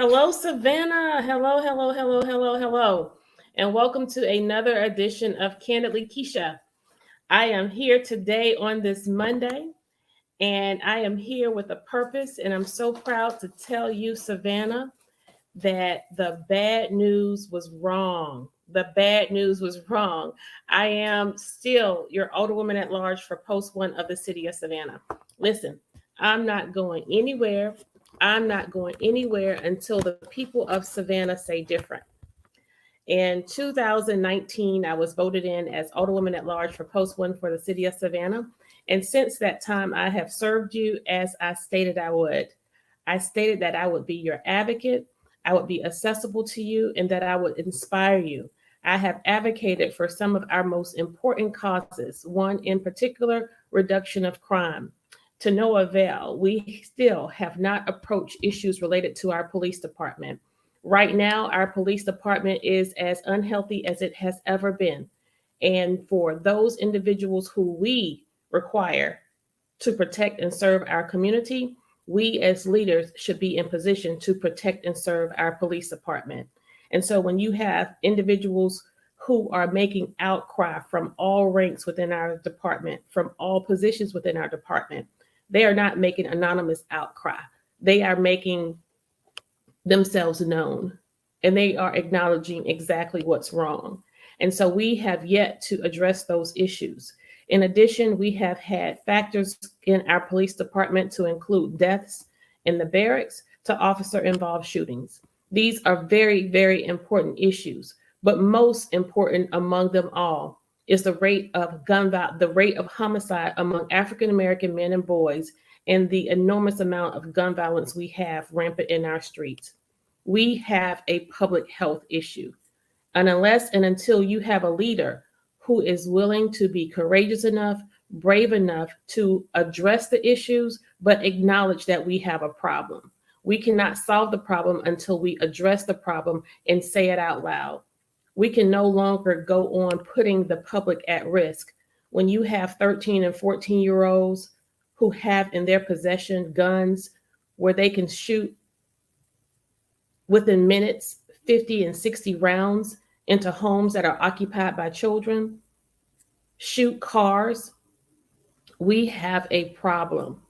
Hello, Savannah. Hello, hello, hello, hello, hello. And welcome to another edition of Candidly Kesha. I am here today on this Monday, and I am here with a purpose. And I'm so proud to tell you, Savannah, that the bad news was wrong. The bad news was wrong. I am still your Alderwoman at large for Post 1 of the city of Savannah. Listen, I'm not going anywhere. I'm not going anywhere until the people of Savannah say different. In 2019, I was voted in as Alderwoman at large for Post 1 for the city of Savannah. And since that time, I have served you as I stated I would. I stated that I would be your advocate, I would be accessible to you, and that I would inspire you. I have advocated for some of our most important causes, one in particular, reduction of crime. To no avail, we still have not approached issues related to our police department. Right now, our police department is as unhealthy as it has ever been. And for those individuals who we require to protect and serve our community, we as leaders should be in position to protect and serve our police department. And so when you have individuals who are making outcry from all ranks within our department, from all positions within our department, they are not making anonymous outcry. They are making themselves known, and they are acknowledging exactly what's wrong. And so we have yet to address those issues. In addition, we have had factors in our police department to include deaths in the barracks to officer involved shootings. These are very, very important issues, but most important among them all is the rate of the rate of homicide among African American men and boys, and the enormous amount of gun violence we have rampant in our streets. We have a public health issue. And unless and until you have a leader who is willing to be courageous enough, brave enough to address the issues, but acknowledge that we have a problem. We cannot solve the problem until we address the problem and say it out loud. We can no longer go on putting the public at risk. When you have 13 and 14-year-olds who have in their possession guns where they can shoot within minutes 50 and 60 rounds into homes that are occupied by children, shoot cars, we have a problem.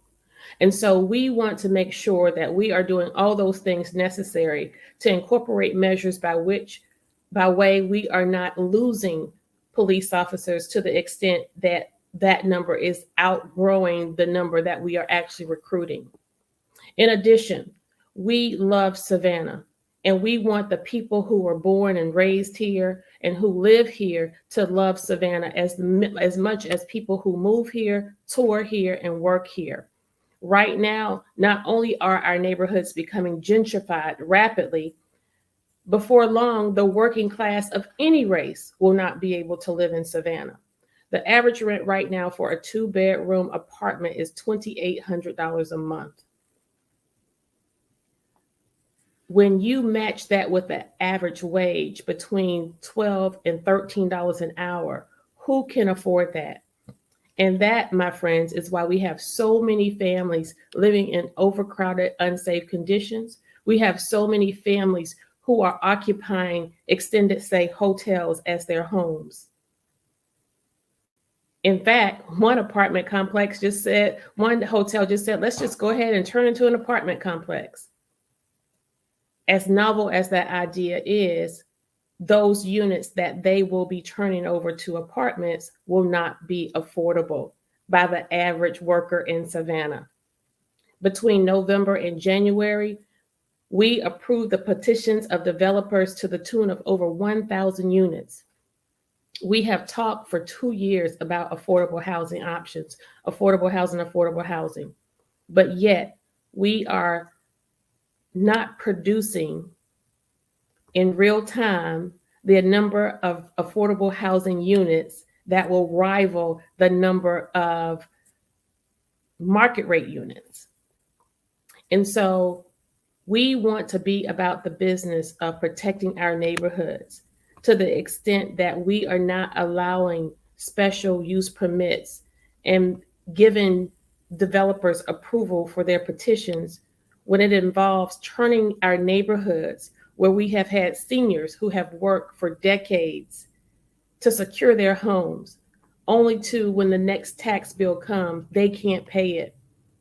And so we want to make sure that we are doing all those things necessary to incorporate measures by way we are not losing police officers to the extent that that number is outgrowing the number that we are actually recruiting. In addition, we love Savannah, and we want the people who were born and raised here and who live here to love Savannah as much as people who move here, tour here, and work here. Right now, not only are our neighborhoods becoming gentrified rapidly, before long, the working class of any race will not be able to live in Savannah. The average rent right now for a 2-bedroom apartment is $2,800 a month. When you match that with the average wage between $12 and $13 an hour, who can afford that? And that, my friends, is why we have so many families living in overcrowded, unsafe conditions. We have so many families who are occupying extended stay hotels as their homes. In fact, one hotel just said, let's just go ahead and turn into an apartment complex. As novel as that idea is, those units that they will be turning over to apartments will not be affordable by the average worker in Savannah. Between November and January, we approved the petitions of developers to the tune of over 1,000 units. We have talked for 2 years about affordable housing options, affordable housing, but yet we are not producing in real time the number of affordable housing units that will rival the number of market rate units. And so we want to be about the business of protecting our neighborhoods to the extent that we are not allowing special use permits and giving developers approval for their petitions when it involves turning our neighborhoods where we have had seniors who have worked for decades to secure their homes, only to when the next tax bill comes, they can't pay it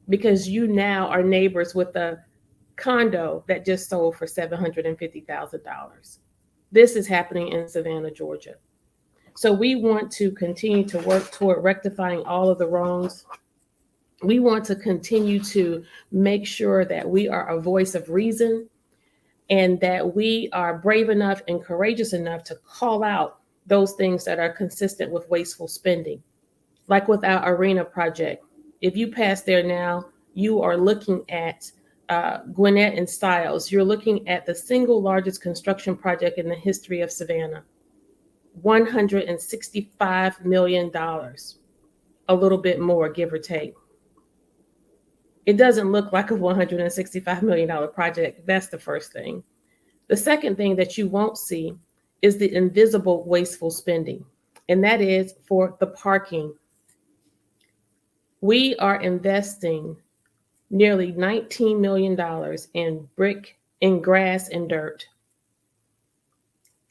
because you now are neighbors with a condo that just sold for $750,000. This is happening in Savannah, Georgia. So we want to continue to work toward rectifying all of the wrongs. We want to continue to make sure that we are a voice of reason and that we are brave enough and courageous enough to call out those things that are consistent with wasteful spending. Like with our arena project, if you pass there now, you are looking at Gwinnett and Stiles. You're looking at the single largest construction project in the history of Savannah. $165 million, a little bit more, give or take. It doesn't look like a $165 million project. That's the first thing. The second thing that you won't see is the invisible wasteful spending, and that is for the parking. We are investing nearly $19 million in brick, in grass, and dirt.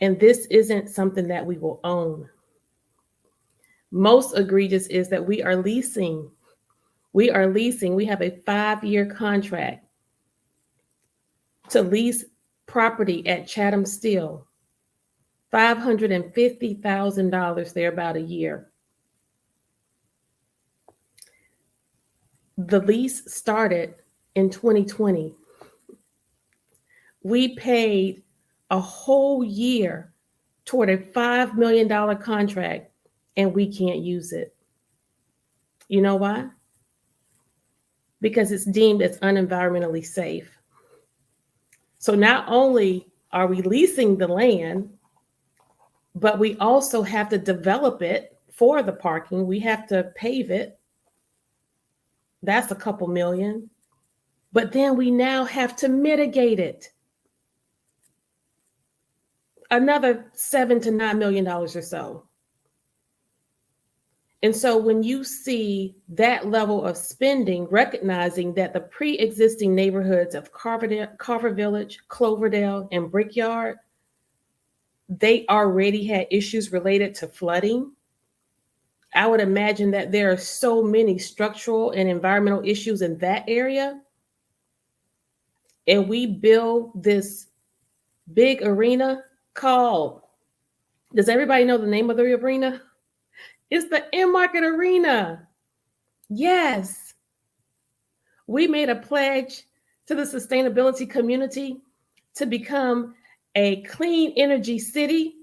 And this isn't something that we will own. Most egregious is that we are leasing. We have a 5-year contract to lease property at Chatham Steel, $550,000 there about a year. The lease started in 2020. We paid a whole year toward a $5 million contract, and we can't use it. You know why? Because it's deemed as unenvironmentally safe. So not only are we leasing the land, but we also have to develop it for the parking. We have to pave it. That's a couple million. But then we now have to mitigate it. Another $7 to $9 million or so. And so when you see that level of spending, recognizing that the pre-existing neighborhoods of Carver Village, Cloverdale, and Brickyard, they already had issues related to flooding. I would imagine that there are so many structural and environmental issues in that area. And we build this big arena called, does everybody know the name of the arena? It's the In-Market Arena. Yes. We made a pledge to the sustainability community to become a clean energy city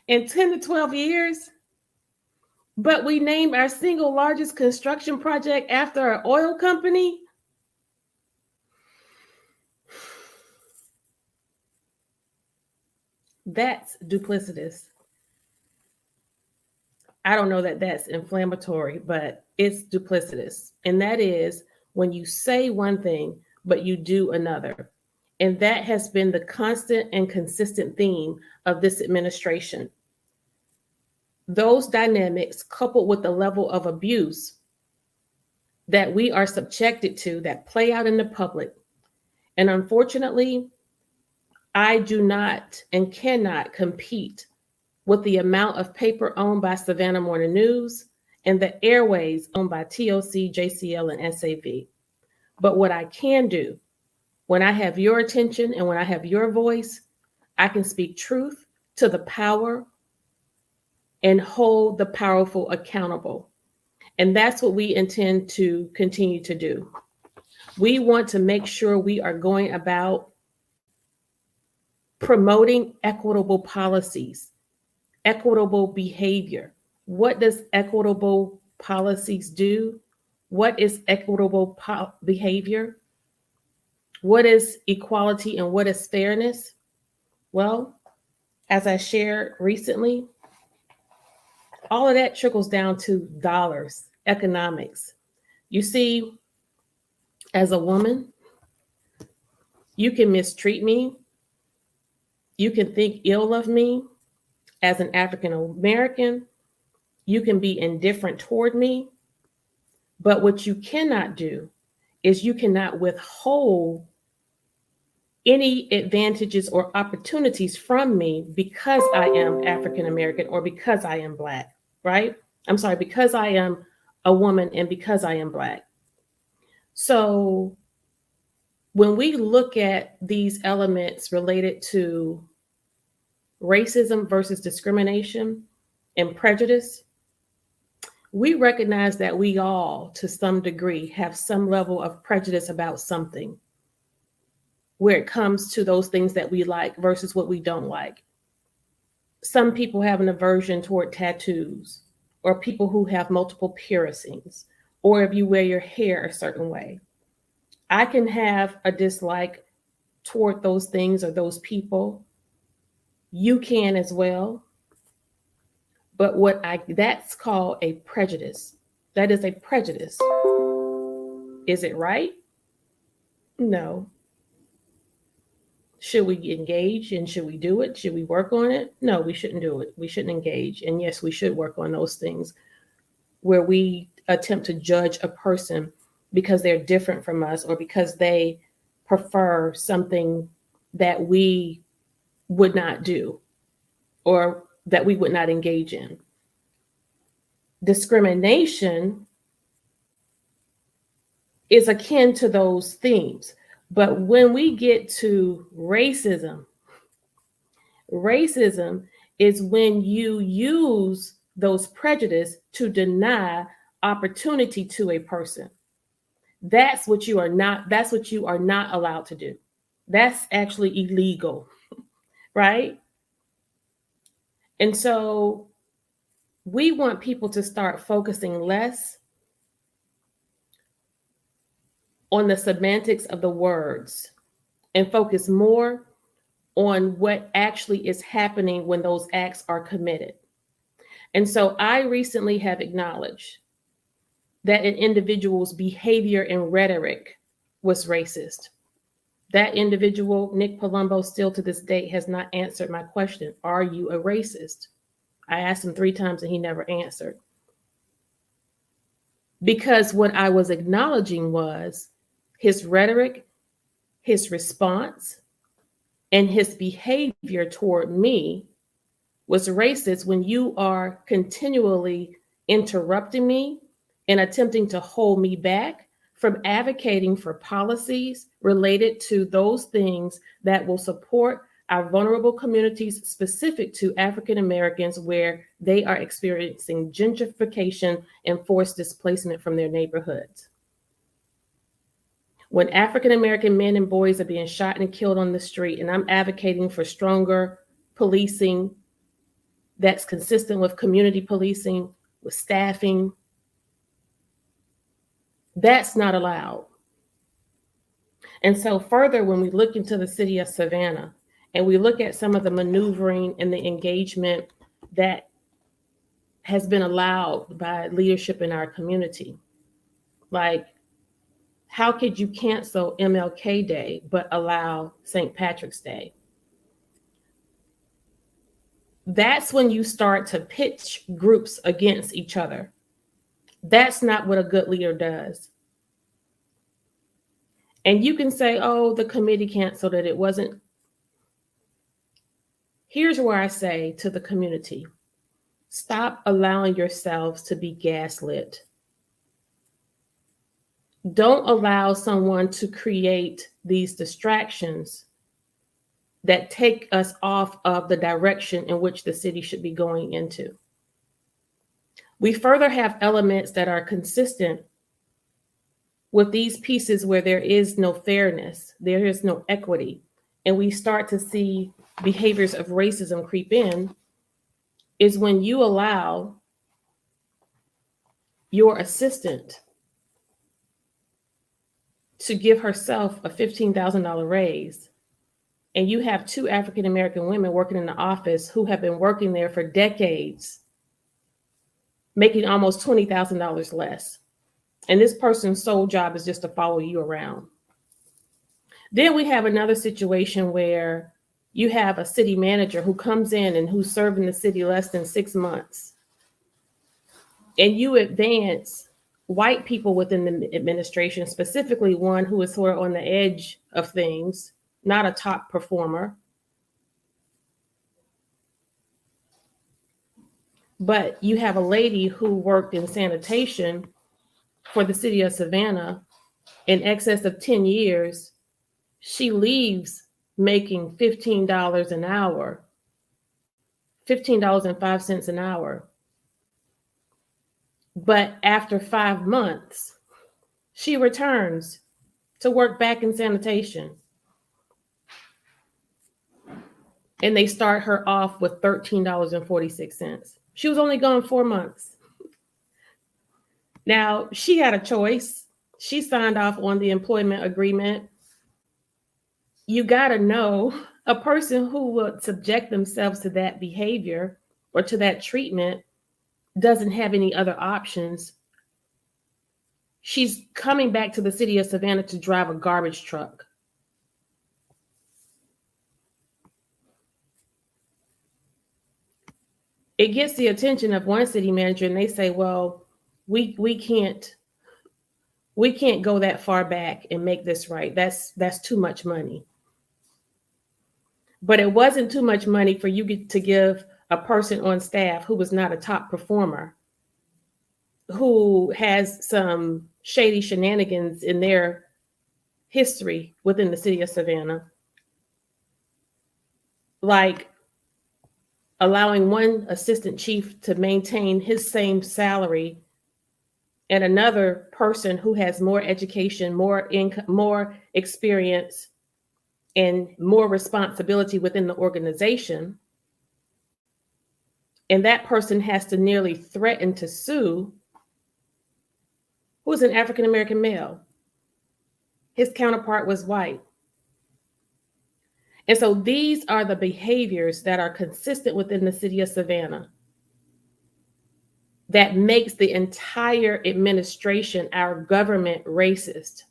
in 10 to 12 years. But we named our single largest construction project after an oil company. That's duplicitous. I don't know that that's inflammatory, but it's duplicitous. And that is when you say one thing, but you do another. And that has been the constant and consistent theme of this administration. Those dynamics, coupled with the level of abuse that we are subjected to, that play out in the public. And unfortunately, I do not and cannot compete with the amount of paper owned by Savannah Morning News and the airways owned by TOC, JCL, and SAV. But what I can do, when I have your attention and when I have your voice, I can speak truth to the power and hold the powerful accountable. And that's what we intend to continue to do. We want to make sure we are going about promoting equitable policies, equitable behavior. What does equitable policies do? What is equitable behavior? What is equality and what is fairness? Well, as I shared recently, all of that trickles down to dollars, economics. You see, as a woman, you can mistreat me. You can think ill of me. As an African American, you can be indifferent toward me. But what you cannot do is you cannot withhold any advantages or opportunities from me because I am African American or because I am Black, right? I'm sorry, because I am a woman and because I am Black. So when we look at these elements related to racism versus discrimination and prejudice, we recognize that we all, to some degree, have some level of prejudice about something where it comes to those things that we like versus what we don't like. Some people have an aversion toward tattoos, or people who have multiple piercings, or if you wear your hair a certain way. I can have a dislike toward those things or those people. You can as well. But that's called a prejudice. That is a prejudice. Is it right? No. Should we engage and should we do it? Should we work on it? No, we shouldn't do it. We shouldn't engage. And yes, we should work on those things where we attempt to judge a person because they're different from us or because they prefer something that we would not do or that we would not engage in. Discrimination is akin to those themes. But when we get to racism is when you use those prejudice to deny opportunity to a person. That's what you are not allowed to do. That's actually illegal, right? And so we want people to start focusing less on the semantics of the words and focus more on what actually is happening when those acts are committed. And so I recently have acknowledged that an individual's behavior and rhetoric was racist. That individual, Nick Palumbo, still to this date has not answered my question, are you a racist? I asked him 3 times and he never answered. Because what I was acknowledging was his rhetoric, his response, and his behavior toward me was racist when you are continually interrupting me and attempting to hold me back from advocating for policies related to those things that will support our vulnerable communities specific to African Americans where they are experiencing gentrification and forced displacement from their neighborhoods. When African American men and boys are being shot and killed on the street, and I'm advocating for stronger policing that's consistent with community policing, with staffing, that's not allowed. And so further, when we look into the city of Savannah and we look at some of the maneuvering and the engagement that has been allowed by leadership in our community, like, how could you cancel MLK Day but allow St. Patrick's Day? That's when you start to pitch groups against each other. That's not what a good leader does. And you can say, oh, the committee canceled it. It wasn't. Here's where I say to the community, stop allowing yourselves to be gaslit. Don't allow someone to create these distractions that take us off of the direction in which the city should be going into. We further have elements that are consistent with these pieces where there is no fairness, there is no equity, and we start to see behaviors of racism creep in, is when you allow your assistant to give herself a $15,000 raise, and you have 2 African American women working in the office who have been working there for decades, making almost $20,000 less. And this person's sole job is just to follow you around. Then we have another situation where you have a city manager who comes in and who's serving the city less than 6 months. And you advance white people within the administration, specifically one who is sort of on the edge of things, not a top performer. But you have a lady who worked in sanitation for the city of Savannah in excess of 10 years. She leaves making $15 an hour, $15.05 an hour. But after 5 months, she returns to work back in sanitation. And they start her off with $13.46. She was only gone 4 months. Now, she had a choice. She signed off on the employment agreement. You got to know a person who would subject themselves to that behavior or to that treatment doesn't have any other options. She's coming back to the city of Savannah to drive a garbage truck. It gets the attention of one city manager and they say, well, we can't go that far back and make this right. That's too much money. But it wasn't too much money for you to give a person on staff who was not a top performer, who has some shady shenanigans in their history within the city of Savannah, like allowing one assistant chief to maintain his same salary and another person who has more education, more income, more experience, and more responsibility within the organization. And that person has to nearly threaten to sue, who is an African-American male. His counterpart was white. And so these are the behaviors that are consistent within the city of Savannah that makes the entire administration, our government, racist.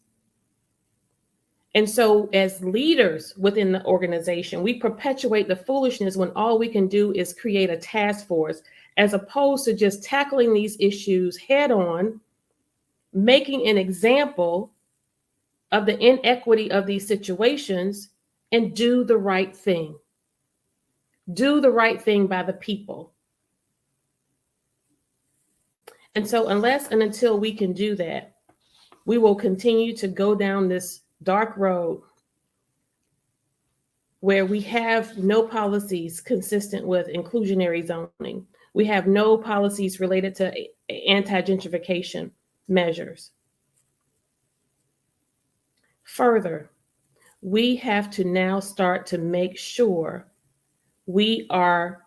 And so as leaders within the organization, we perpetuate the foolishness when all we can do is create a task force, as opposed to just tackling these issues head on, making an example of the inequity of these situations, and do the right thing. Do the right thing by the people. And so unless and until we can do that, we will continue to go down this dark road where we have no policies consistent with inclusionary zoning. We have no policies related to anti-gentrification measures. Further, we have to now start to make sure we are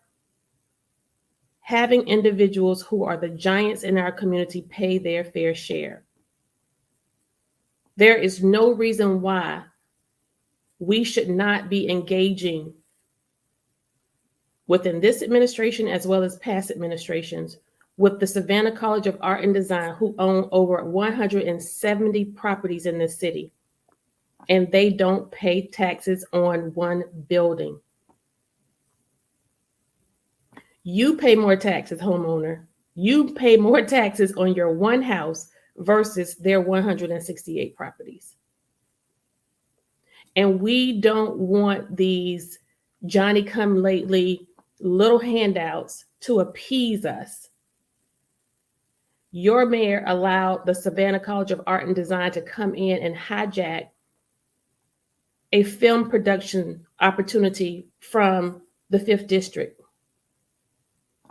having individuals who are the giants in our community pay their fair share. There is no reason why we should not be engaging within this administration, as well as past administrations, with the Savannah College of Art and Design, who own over 170 properties in this city, and they don't pay taxes on one building. You pay more taxes, homeowner. You pay more taxes on your one house versus their 168 properties. And we don't want these Johnny-come-lately little handouts to appease us. Your mayor allowed the Savannah College of Art and Design to come in and hijack a film production opportunity from the 5th District.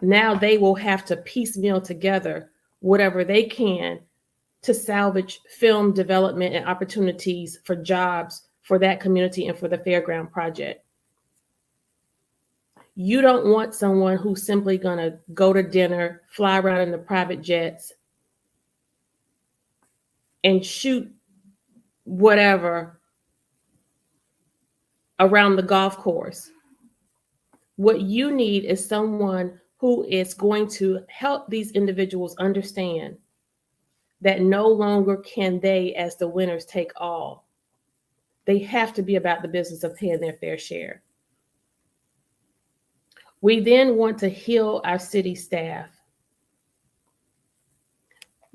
Now they will have to piecemeal together whatever they can to salvage film development and opportunities for jobs for that community and for the Fairground project. You don't want someone who's simply going to go to dinner, fly around in the private jets, and shoot whatever around the golf course. What you need is someone who is going to help these individuals understand that no longer can they, as the winners, take all. They have to be about the business of paying their fair share. We then want to heal our city staff.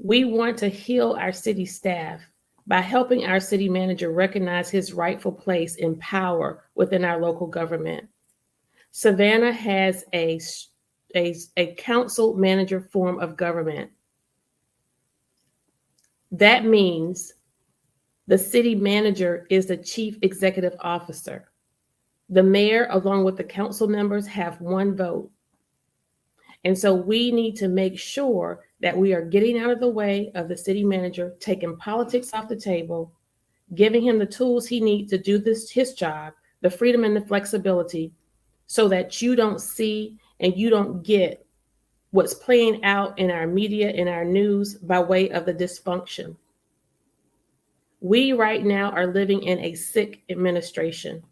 We want to heal our city staff by helping our city manager recognize his rightful place in power within our local government. Savannah has a council manager form of government. That means the city manager is the chief executive officer. The mayor, along with the council members, have one vote. And so we need to make sure that we are getting out of the way of the city manager, taking politics off the table, giving him the tools he needs to do his job, the freedom and the flexibility, so that you don't see and you don't get what's playing out in our media, in our news, by way of the dysfunction. We right now are living in a sick administration,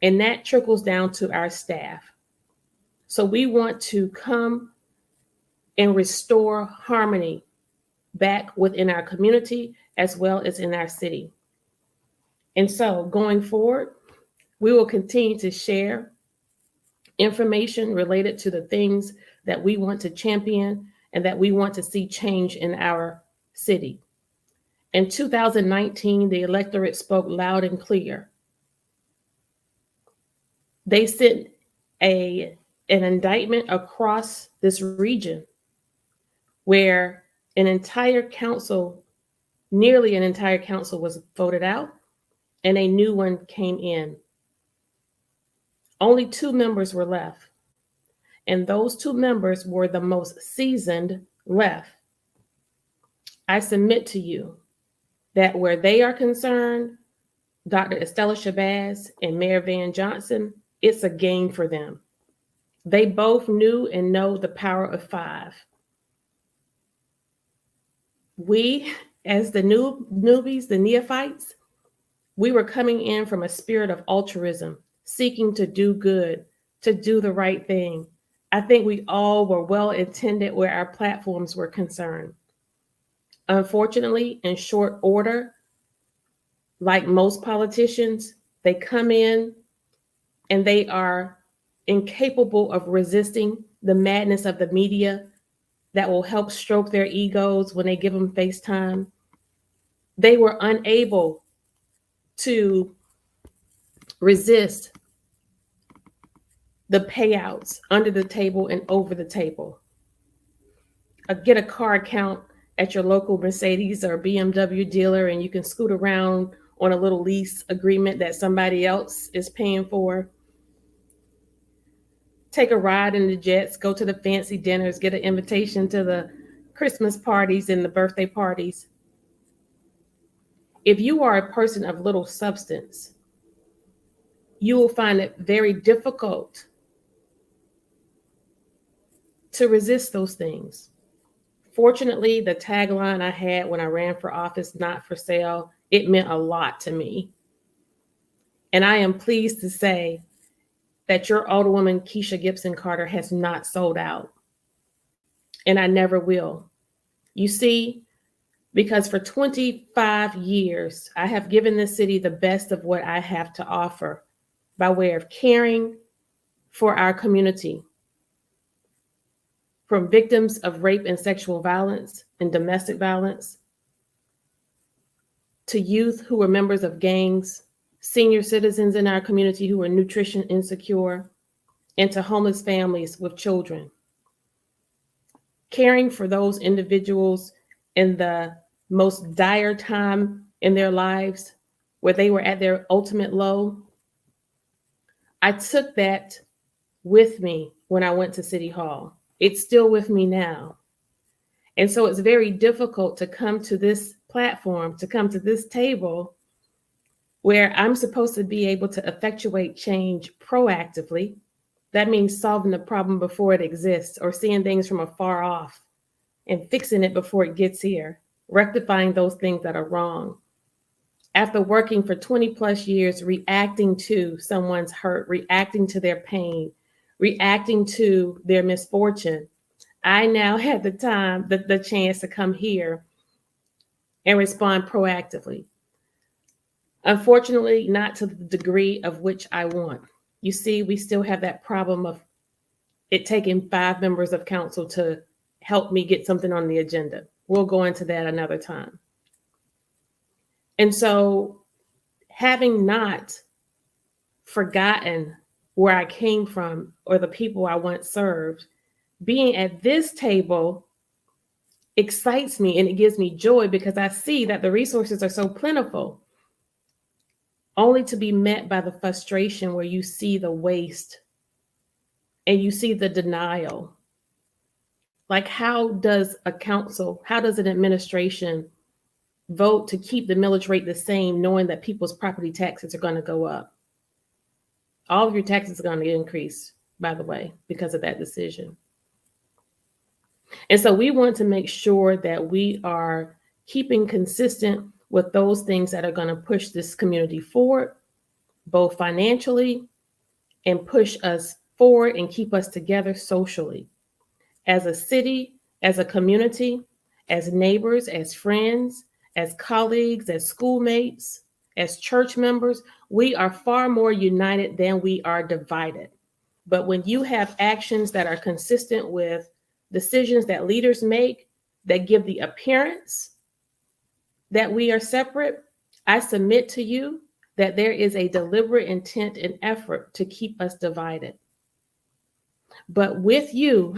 and that trickles down to our staff. So we want to come and restore harmony back within our community as well as in our city. And so going forward, we will continue to share information related to the things that we want to champion and that we want to see change in our city. In 2019, the electorate spoke loud and clear. They sent an indictment across this region where an entire council, nearly an entire council, was voted out and a new one came in. Only 2 members were left. And those 2 members were the most seasoned left. I submit to you that where they are concerned, Dr. Estella Shabazz and Mayor Van Johnson, it's a game for them. They both knew and know the power of 5. We, as the newbies, the neophytes, we were coming in from a spirit of altruism, seeking to do good, to do the right thing. I think we all were well intended where our platforms were concerned. Unfortunately, in short order, like most politicians, they come in and they are incapable of resisting the madness of the media that will help stroke their egos when they give them FaceTime. They were unable to resist the payouts under the table and over the table. Get a car account at your local Mercedes or BMW dealer, and you can scoot around on a little lease agreement that somebody else is paying for. Take a ride in the jets, go to the fancy dinners, get an invitation to the Christmas parties and the birthday parties. If you are a person of little substance, you will find it very difficult to resist those things. Fortunately, the tagline I had when I ran for office, "Not for sale," it meant a lot to me. And I am pleased to say that your Alderwoman Kesha Gibson Carter has not sold out. And I never will. You see, because for 25 years, I have given this city the best of what I have to offer by way of caring for our community. From victims of rape and sexual violence and domestic violence, to youth who were members of gangs, senior citizens in our community who were nutrition insecure, and to homeless families with children. Caring for those individuals in the most dire time in their lives, where they were at their ultimate low, I took that with me when I went to City Hall. It's still with me now. And so it's very difficult to come to this platform, to come to this table where I'm supposed to be able to effectuate change proactively. That means solving the problem before it exists, or seeing things from afar off and fixing it before it gets here, rectifying those things that are wrong. After working for 20 plus years, reacting to someone's hurt, reacting to their pain, reacting to their misfortune, I now have the time, the chance to come here and respond proactively. Unfortunately, not to the degree of which I want. You see, we still have that problem of it taking 5 members of council to help me get something on the agenda. We'll go into that another time. And so, having not forgotten where I came from or the people I once served, being at this table excites me and it gives me joy because I see that the resources are so plentiful, only to be met by the frustration where you see the waste and you see the denial. Like, how does a council, how does an administration vote to keep the millage rate the same, knowing that people's property taxes are going to go up? All of your taxes are going to increase, by the way, because of that decision. And so we want to make sure that we are keeping consistent with those things that are going to push this community forward, both financially and push us forward and keep us together socially. As a city, as a community, as neighbors, as friends, as colleagues, as schoolmates, as church members, we are far more united than we are divided. But when you have actions that are consistent with decisions that leaders make that give the appearance that we are separate, I submit to you that there is a deliberate intent and effort to keep us divided. But with you,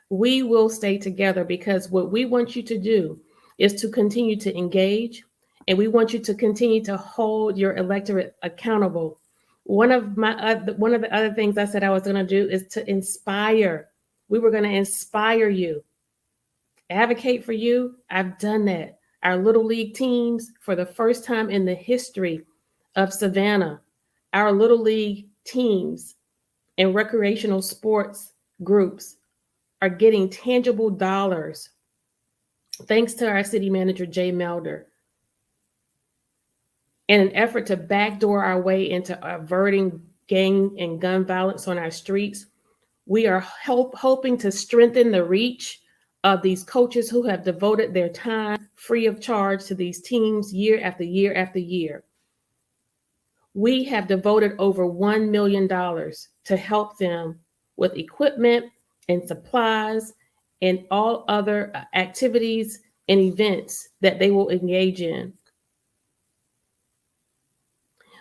we will stay together because what we want you to do is to continue to engage, and we want you to continue to hold your electorate accountable. One of the other things I said I was going to do is to inspire. We were going to inspire you, advocate for you. I've done that. Our little league teams, for the first time in the history of Savannah, our little league teams and recreational sports groups are getting tangible dollars thanks to our city manager, Jay Melder, in an effort to backdoor our way into averting gang and gun violence on our streets. We are hoping to strengthen the reach of these coaches who have devoted their time free of charge to these teams year after year after year. We have devoted over $1 million to help them with equipment and supplies and all other activities and events that they will engage in.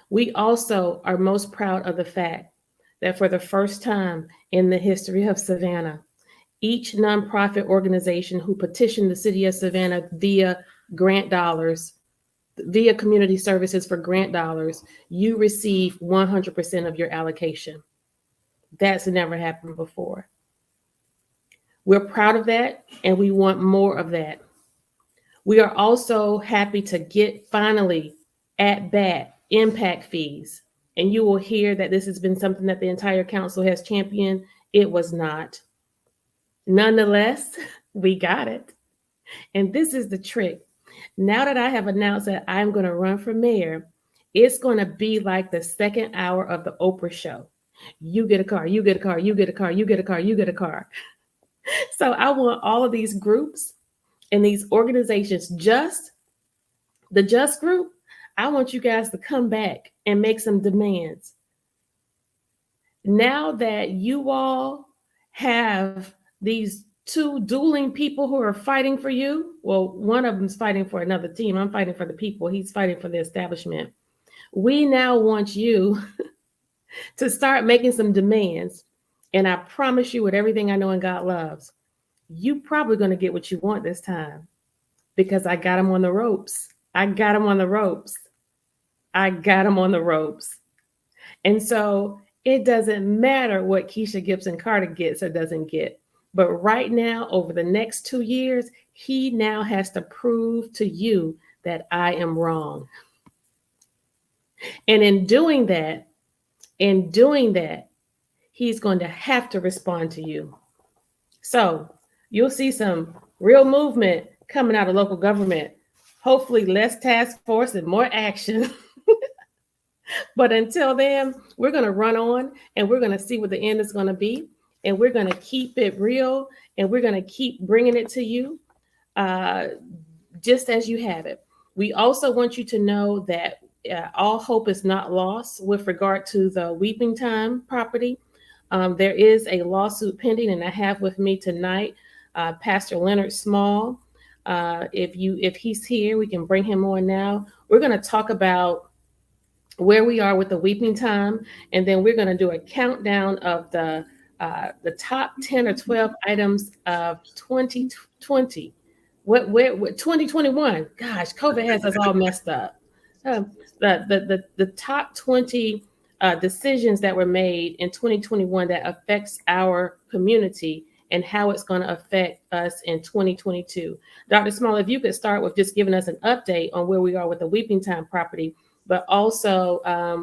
We also are most proud of the fact that for the first time in the history of Savannah, each nonprofit organization who petitioned the city of Savannah via grant dollars, via community services for grant dollars, you receive 100% of your allocation. That's never happened before. We're proud of that, and we want more of that. We are also happy to get finally at bat impact fees. And you will hear that this has been something that the entire council has championed. It was not. Nonetheless, we got it. And this is the trick. Now that I have announced that I'm going to run for mayor, it's going to be like the second hour of the Oprah show. You get a car, you get a car, you get a car, you get a car, you get a car. So I want all of these groups and these organizations, the Just group, I want you guys to come back and make some demands. Now that you all have these two dueling people who are fighting for you, well, one of them's fighting for another team. I'm fighting for the people. He's fighting for the establishment. We now want you to start making some demands. And I promise you, with everything I know and God loves, you probably going to get what you want this time because I got them on the ropes. I got them on the ropes. I got them on the ropes. And so it doesn't matter what Kesha Gibson Carter gets or doesn't get. But right now, over the next 2 years, he now has to prove to you that I am wrong. And in doing that, he's going to have to respond to you. So you'll see some real movement coming out of local government. Hopefully less task force and more action. But until then, we're going to run on and we're going to see what the end is going to be. And we're going to keep it real and we're going to keep bringing it to you just as you have it. We also want you to know that all hope is not lost with regard to the Weeping Time property. There is a lawsuit pending, and I have with me tonight Pastor Leonard Small. If he's here, we can bring him on now. We're going to talk about where we are with the weeping time, and then we're going to do a countdown of the top 10 or 12 items of 2020. What 2021? Gosh, COVID has us all messed up. Um, the top 20 decisions that were made in 2021 that affects our community and how it's going to affect us in 2022. Dr. Small, if you could start with just giving us an update on where we are with the Weeping Time property, but also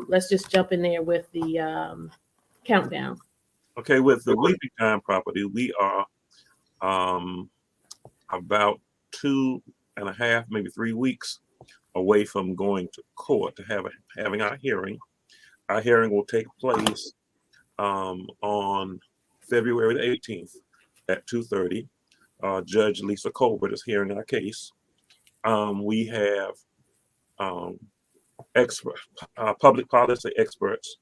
let's just jump in there with the countdown. Okay, with the Weeping Time property, we are about 2.5, maybe 3 weeks away from going to court to having our hearing. Our hearing will take place on February the 18th at 2:30. Judge Lisa Colbert is hearing our case. We have public policy experts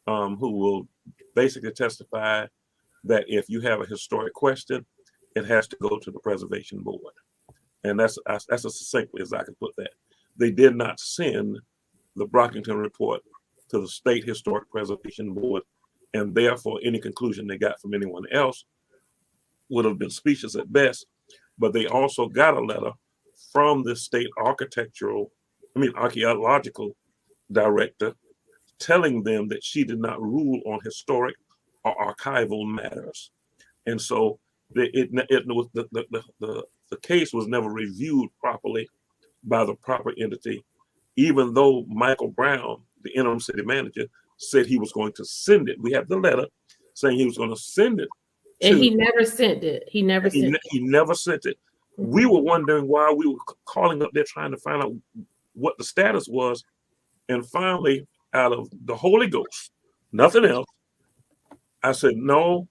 who will basically testify that if you have a historic question, it has to go to the preservation board. And that's as succinctly as I can put that. They did not send the Brockington report to the State Historic Preservation Board, and therefore any conclusion they got from anyone else would have been specious at best. But they also got a letter from the state archaeological director telling them that she did not rule on historic or archival matters. And so the case was never reviewed properly by the proper entity, even though Michael Brown, the interim city manager, said he was going to send it. We have the letter saying he was going to send it. And he never sent it. He never sent it. We were wondering why. We were calling up there trying to find out what the status was. And finally, out of the Holy Ghost, nothing else, I said, no,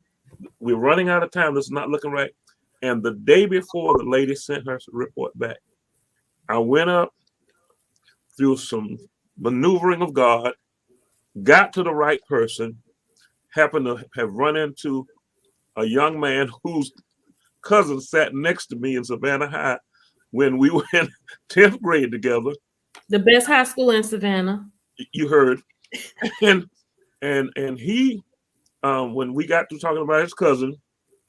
we're running out of time. This is not looking right. And the day before the lady sent her report back, I went up through some maneuvering of God, got to the right person, happened to have run into a young man whose cousin sat next to me in Savannah High when we were in 10th grade together. The best high school in Savannah. You heard. And he, when we got to talking about his cousin,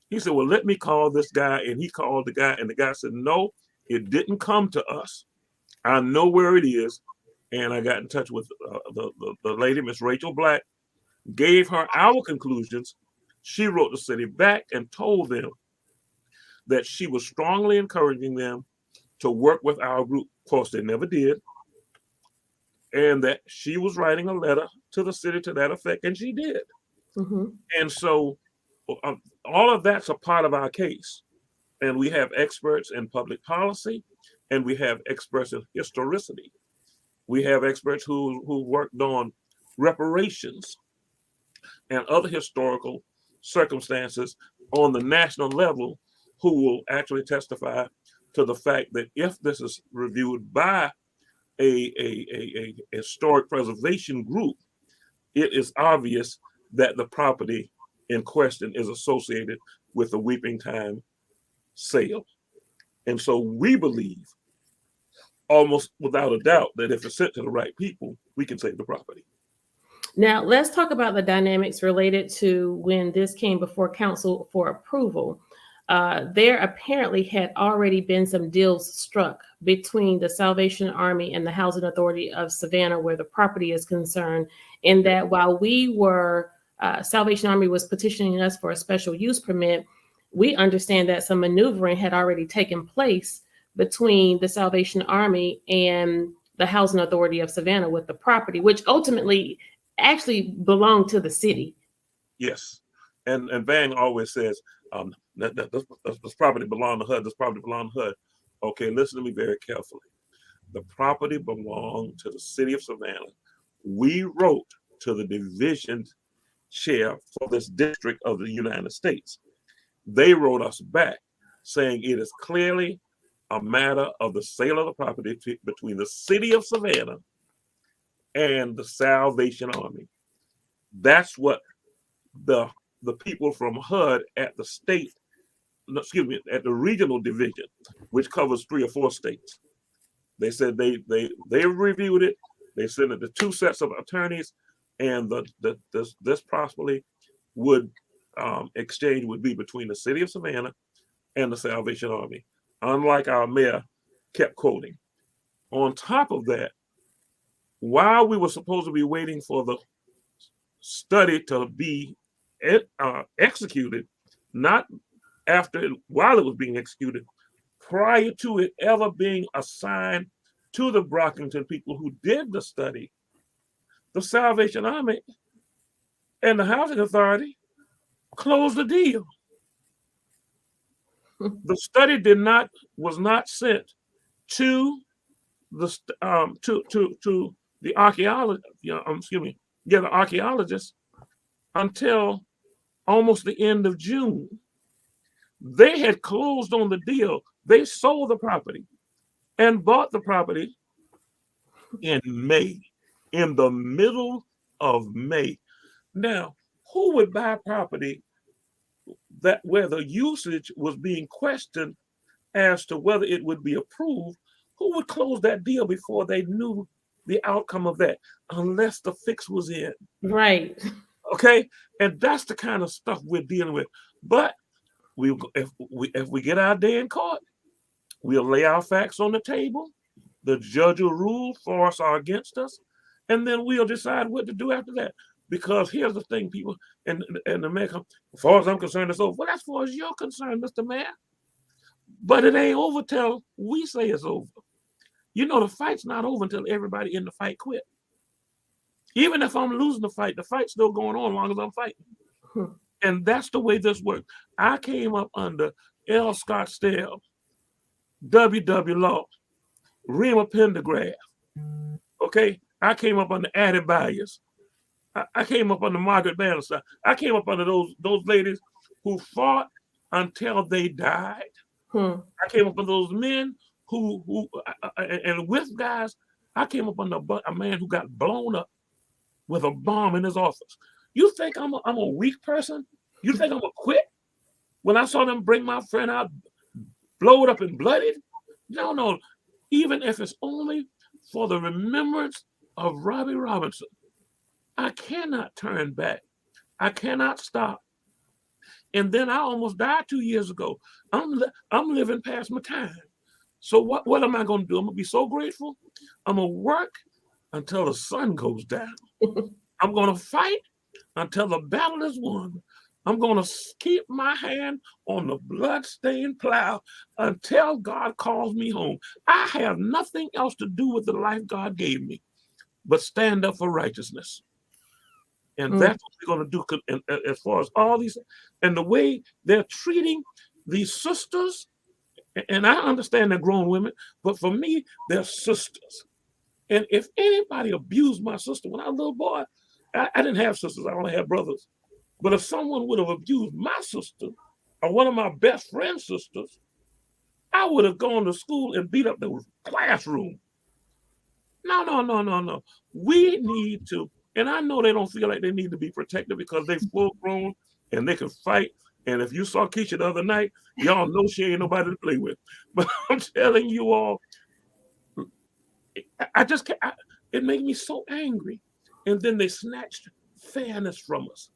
he said, well, let me call this guy. And he called the guy, and the guy said, no, it didn't come to us. I know where it is. And I got in touch with the lady, Miss Rachel Black, gave her our conclusions. She wrote the city back and told them that she was strongly encouraging them to work with our group. Of course, they never did. And that she was writing a letter to the city to that effect, and she did. Mm-hmm. And so all of that's a part of our case. And we have experts in public policy, and we have experts in historicity. We have experts who worked on reparations and other historical circumstances on the national level who will actually testify to the fact that if this is reviewed by a historic preservation group, it is obvious that the property in question is associated with the Weeping Time sale. And so we believe, almost without a doubt, that if it's sent to the right people, we can save the property. Now, let's talk about the dynamics related to when this came before council for approval. There apparently had already been some deals struck between the Salvation Army and the Housing Authority of Savannah, where the property is concerned, in that while Salvation Army was petitioning us for a special use permit, we understand that some maneuvering had already taken place between the Salvation Army and the Housing Authority of Savannah with the property, which ultimately actually belonged to the city. Yes. And Vang always says, this property belonged to HUD, this property belonged to HUD. Okay, listen to me very carefully. The property belonged to the city of Savannah. We wrote to the division chair for this district of the United States. They wrote us back saying it is clearly a matter of the sale of the property between the city of Savannah and the Salvation Army. That's what the the people from HUD at the state, no, excuse me, at the regional division, which covers 3 or 4 states. They said they reviewed it. They sent it to 2 sets of attorneys, and this possibly would exchange would be between the city of Savannah and the Salvation Army, unlike our mayor kept quoting. On top of that, while we were supposed to be waiting for the study to be executed, not after, while it was being executed, prior to it ever being assigned to the Brockington people who did the study, the Salvation Army and the Housing Authority closed the deal. The study was not sent to the archaeologist, the archaeologists until almost the end of June. They had closed on the deal. They sold the property and bought the property in May, in the middle of May. Now, who would buy property that where the usage was being questioned as to whether it would be approved? Who would close that deal before they knew the outcome of that, unless the fix was in? Right. Okay, and that's the kind of stuff we're dealing with. But if we get our day in court, we'll lay our facts on the table. The judge will rule for us or against us, and then we'll decide what to do after that. Because here's the thing, people, and the mayor, as far as I'm concerned, it's over. Well, as far as you're concerned, Mr. Mayor, but it ain't over till we say it's over. You know, the fight's not over until everybody in the fight quit. Even if I'm losing the fight's still going on as long as I'm fighting. And that's the way this works. I came up under L. Scott Stell, W. Law, Rima Pendergrass. Okay, I came up under Addie Byers. I came up under Margaret Bannister. I came up under those ladies who fought until they died. I came up under those men who and with guys. I came up under a man who got blown up with a bomb in his office. You think I'm a weak person? You think I'm gonna quit when I saw them bring my friend out, blowed up and bloodied? No. Even if it's only for the remembrance of Robbie Robinson, I cannot turn back. I cannot stop. And then I almost died 2 years ago. I'm living past my time. So what am I going to do? I'm going to be so grateful. I'm going to work until the sun goes down. I'm going to fight until the battle is won. I'm going to keep my hand on the blood-stained plow until God calls me home. I have nothing else to do with the life God gave me but stand up for righteousness. And that's what we're going to do as far as all these, and the way they're treating these sisters. And I understand they're grown women, but for me, they're sisters. And if anybody abused my sister when I was a little boy, I didn't have sisters, I only had brothers. But if someone would have abused my sister or one of my best friend's sisters, I would have gone to school and beat up the classroom. No. We need to, and I know they don't feel like they need to be protected because they're full grown and they can fight. And if you saw Keisha the other night, y'all know she ain't nobody to play with. But I'm telling you all, I just can't, it made me so angry. And then they snatched fairness from us.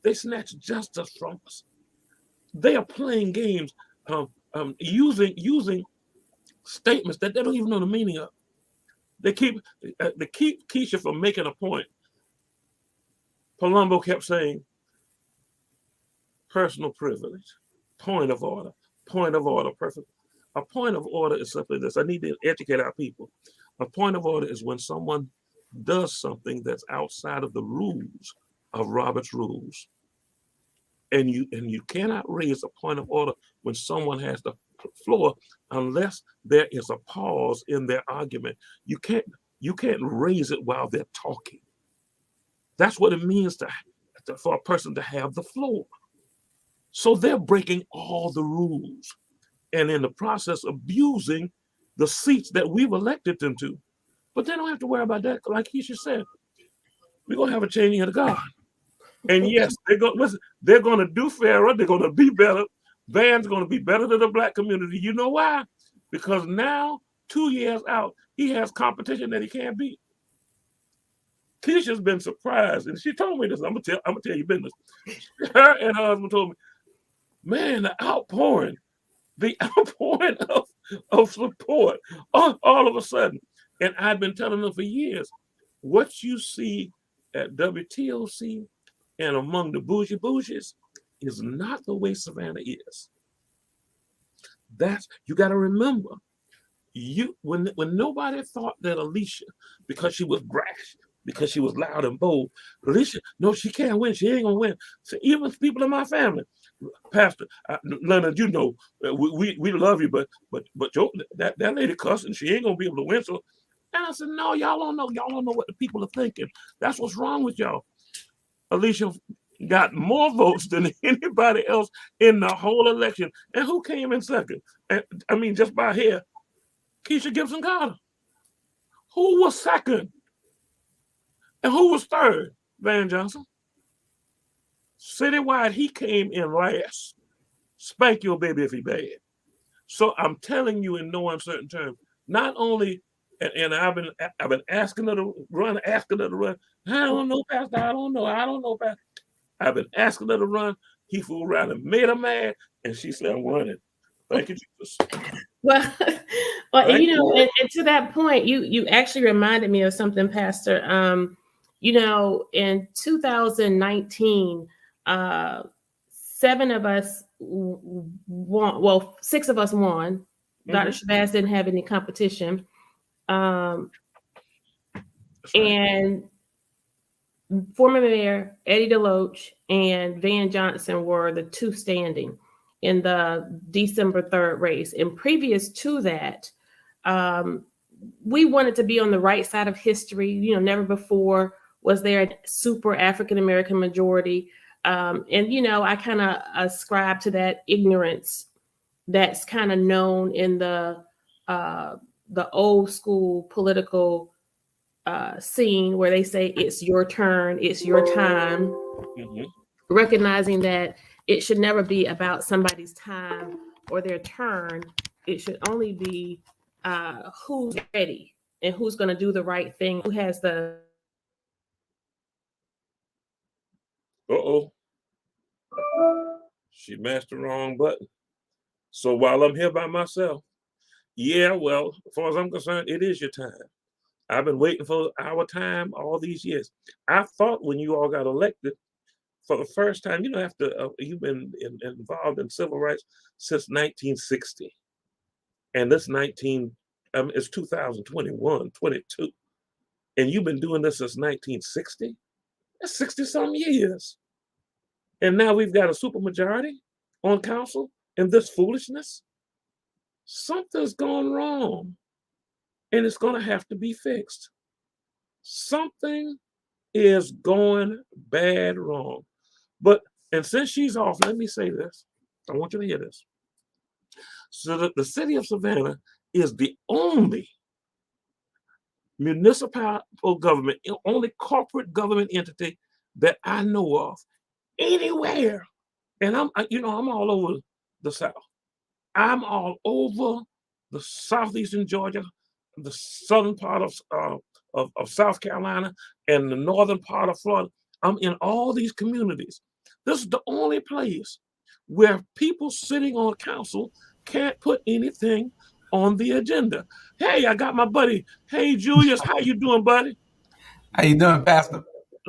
They snatched justice from us. They are playing games, using statements that they don't even know the meaning of. They keep Keisha from making a point. Palumbo kept saying, personal privilege, point of order, perfect. A point of order is simply this. I need to educate our people. A point of order is when someone does something that's outside of the rules of Robert's rules. And you cannot raise a point of order when someone has the floor unless there is a pause in their argument. You can't raise it while they're talking. That's what it means for a person to have the floor. So they're breaking all the rules and in the process abusing the seats that we've elected them to. But they don't have to worry about that. Like Keisha said, we're going to have a changing of the guard. And yes, they're going to do fairer. They're going to be better. Van's going to be better than the black community. You know why? Because now, 2 years out, he has competition that he can't beat. Keisha's been surprised, and she told me this. I'm gonna tell you business. Her and her husband told me, man, the outpouring of support all of a sudden. And I've been telling them for years, what you see at WTOC and among the bougies is not the way Savannah is. You got to remember, when nobody thought that Alicia, because she was brash, because she was loud and bold, Alicia, no, she can't win. She ain't gonna win. So even people in my family, Pastor Leonard, you know, we love you, but that lady cussing, she ain't gonna be able to win. So, and I said, no, y'all don't know what the people are thinking. That's what's wrong with y'all. Alicia got more votes than anybody else in the whole election. And who came in second? And, I mean, just by hair, Keisha Gibson Carter. Who was second? And who was third? Van Johnson. Citywide, he came in last. Spank your baby if he bad. So I'm telling you in no uncertain terms, not only, and I've been asking her to run. I don't know, Pastor. I don't know, Pastor. I've been asking her to run. He fooled around and made her mad, and she said, I'm running. Thank you, Jesus. Well, you know, and to that point, you actually reminded me of something, Pastor. You know, in 2019, 7 of us won. Well, 6 of us won. Dr. Shabazz didn't have any competition. And former Mayor Eddie DeLoach and Van Johnson were the 2 standing in the December 3rd race. And previous to that, we wanted to be on the right side of history. You know, never before was there a super African-American majority. And, you know, I kind of ascribe to that ignorance that's kind of known in the old school political scene where they say it's your turn, it's your time, recognizing that it should never be about somebody's time or their turn. It should only be who's ready and who's going to do the right thing, who has the. She mashed the wrong button. So while I'm here by myself, yeah, well, as far as I'm concerned, it is your time. I've been waiting for our time all these years. I thought when you all got elected for the first time, you know, after you've been involved in civil rights since 1960. And this it's 2021, 22. And you've been doing this since 1960? That's 60-some years. And now we've got a supermajority on council in this foolishness. Something's gone wrong. And it's going to have to be fixed. Something is going bad wrong. And since she's off, let me say this. I want you to hear this. So that the city of Savannah is the only municipal government, only corporate government entity that I know of anywhere. And I'm all over the South. I'm all over the southeastern Georgia, the southern part of South Carolina, and the northern part of Florida. I'm in all these communities. This is the only place where people sitting on council can't put anything on the agenda. Hey, I got my buddy. Hey, Julius, how you doing, buddy? How you doing, Pastor?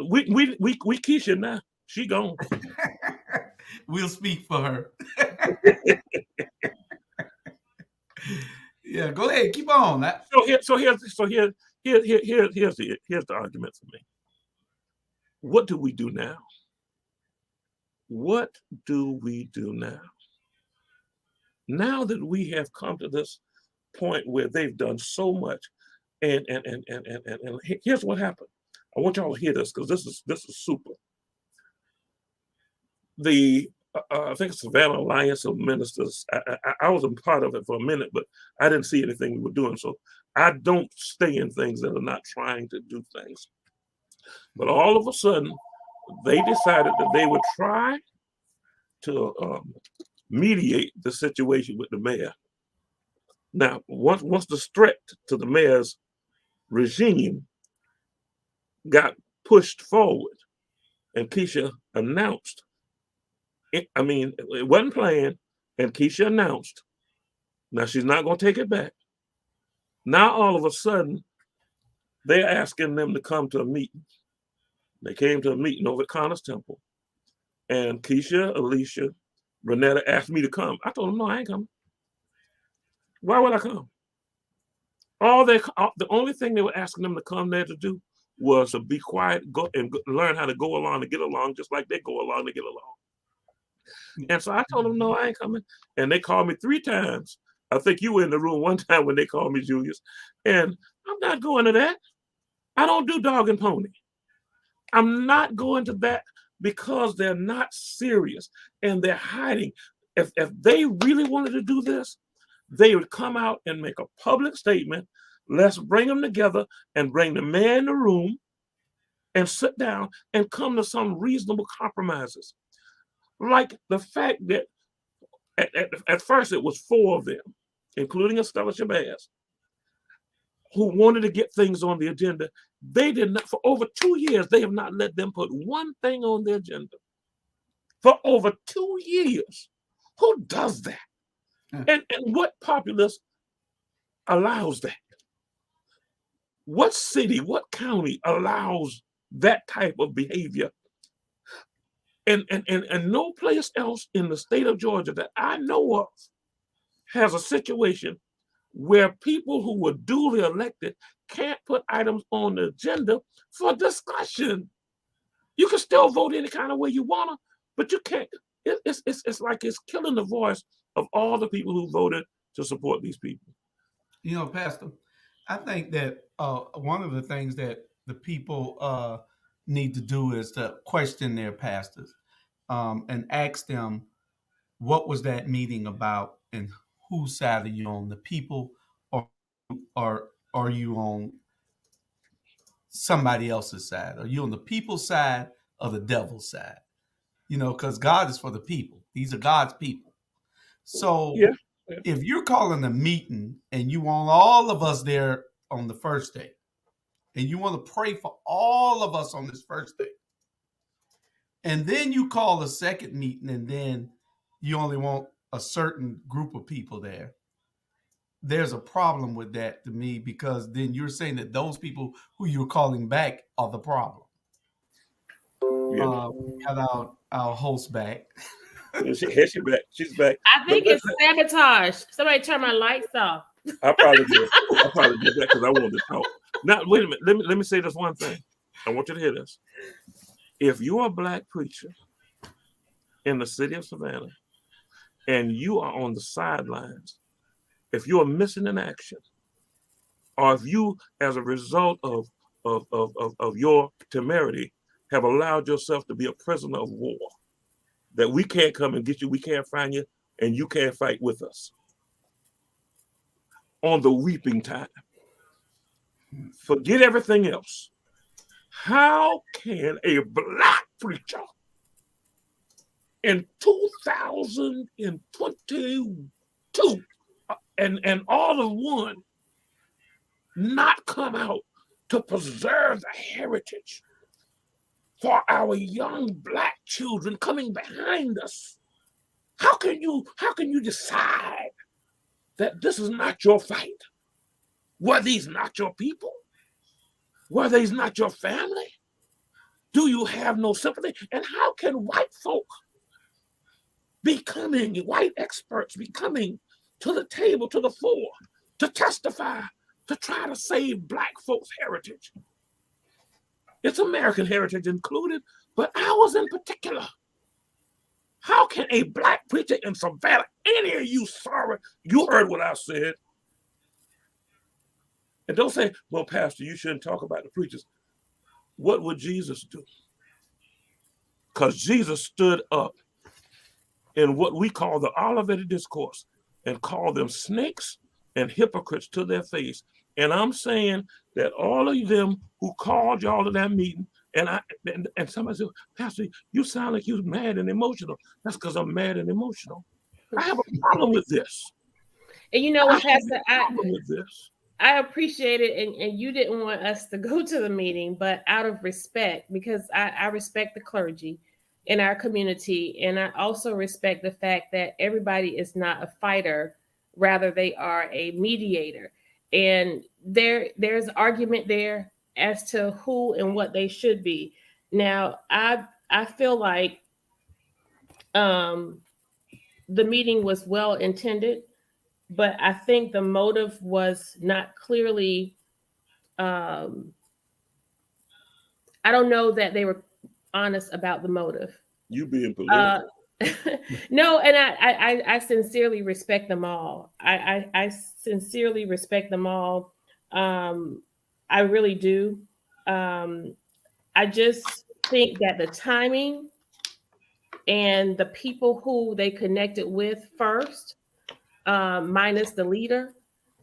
We Keisha now. She gone. We'll speak for her. Yeah, go ahead, keep on. Here's the argument for me. What do we do now? What do we do now? Now that we have come to this point where they've done so much, and here's what happened. I want y'all to hear this because this is super. I think Savannah Alliance of Ministers, I was a part of it for a minute, but I didn't see anything we were doing. So I don't stay in things that are not trying to do things. But all of a sudden, they decided that they would try to mediate the situation with the mayor. Now, once the threat to the mayor's regime got pushed forward, and Kesha announced, it wasn't planned, and Kesha announced, now she's not going to take it back. Now, all of a sudden, they're asking them to come to a meeting. They came to a meeting over at Connor's Temple, and Kesha, Alicia, Renetta asked me to come. I told them, no, I ain't coming. Why would I come? The only thing they were asking them to come there to do was to be quiet, go and learn how to go along and get along, just like they go along to get along. And so I told them, no, I ain't coming. And they called me 3 times. I think you were in the room one time when they called me, Julius. And I'm not going to that. I don't do dog and pony. I'm not going to that because they're not serious and they're hiding. If they really wanted to do this, they would come out and make a public statement. Let's bring them together and bring the mayor in the room and sit down and come to some reasonable compromises. Like the fact that at first it was 4 of them, including Estella Shabazz, who wanted to get things on the agenda. They did not, for over 2 years, they have not let them put one thing on the agenda. For over 2 years. Who does that? And what populace allows that? What city, what county allows that type of behavior? And no place else in the state of Georgia that I know of has a situation where people who were duly elected can't put items on the agenda for discussion. You can still vote any kind of way you want to, but you can't. It's like it's killing the voice of all the people who voted to support these people. You know, Pastor, I think that one of the things that the people need to do is to question their pastors and ask them, what was that meeting about and whose side are you on, the people or are you on somebody else's side? Are you on the people's side or the devil's side? You know, because God is for the people. These are God's people. So if you're calling a meeting and you want all of us there on the first day, and you want to pray for all of us on this first day, and then you call a second meeting and then you only want a certain group of people there, there's a problem with that to me, because then you're saying that those people who you're calling back are the problem. Got our host back. She's back. She's back. I think it's sabotage. Somebody turn my lights off. I probably did that because I wanted to talk. Now, wait a minute. Let me say this one thing. I want you to hear this. If you're a Black preacher in the city of Savannah and you are on the sidelines, if you are missing in action, or if you, as a result of your temerity, have allowed yourself to be a prisoner of war, that we can't come and get you, we can't find you, and you can't fight with us on the weeping time. Forget everything else. How can a Black preacher in 2022 and all of one not come out to preserve the heritage for our young Black children coming behind us? How can you decide that this is not your fight? Were these not your people? Were these not your family? Do you have no sympathy? And how can white folk white experts be coming to the table, to the fore, to testify, to try to save Black folks' heritage? It's American heritage included, but ours in particular. How can a Black preacher in Savannah, any of you sorry, you heard what I said. And don't say, well, Pastor, you shouldn't talk about the preachers. What would Jesus do? Because Jesus stood up in what we call the Olivet Discourse and called them snakes and hypocrites to their face. And I'm saying that all of them who called y'all to that meeting And somebody said, Pastor, you sound like you're mad and emotional. That's because I'm mad and emotional. I have a problem with this. And you know what, Pastor, I appreciate it, and you didn't want us to go to the meeting, but out of respect, because I respect the clergy in our community, and I also respect the fact that everybody is not a fighter, rather they are a mediator. And there's argument there as to who and what they should be. Now, I feel like the meeting was well intended, but I think the motive was not clearly. I don't know that they were honest about the motive. You being political. No, and I sincerely respect them all. I sincerely respect them all. I really do. I just think that the timing and the people who they connected with first, minus the leader.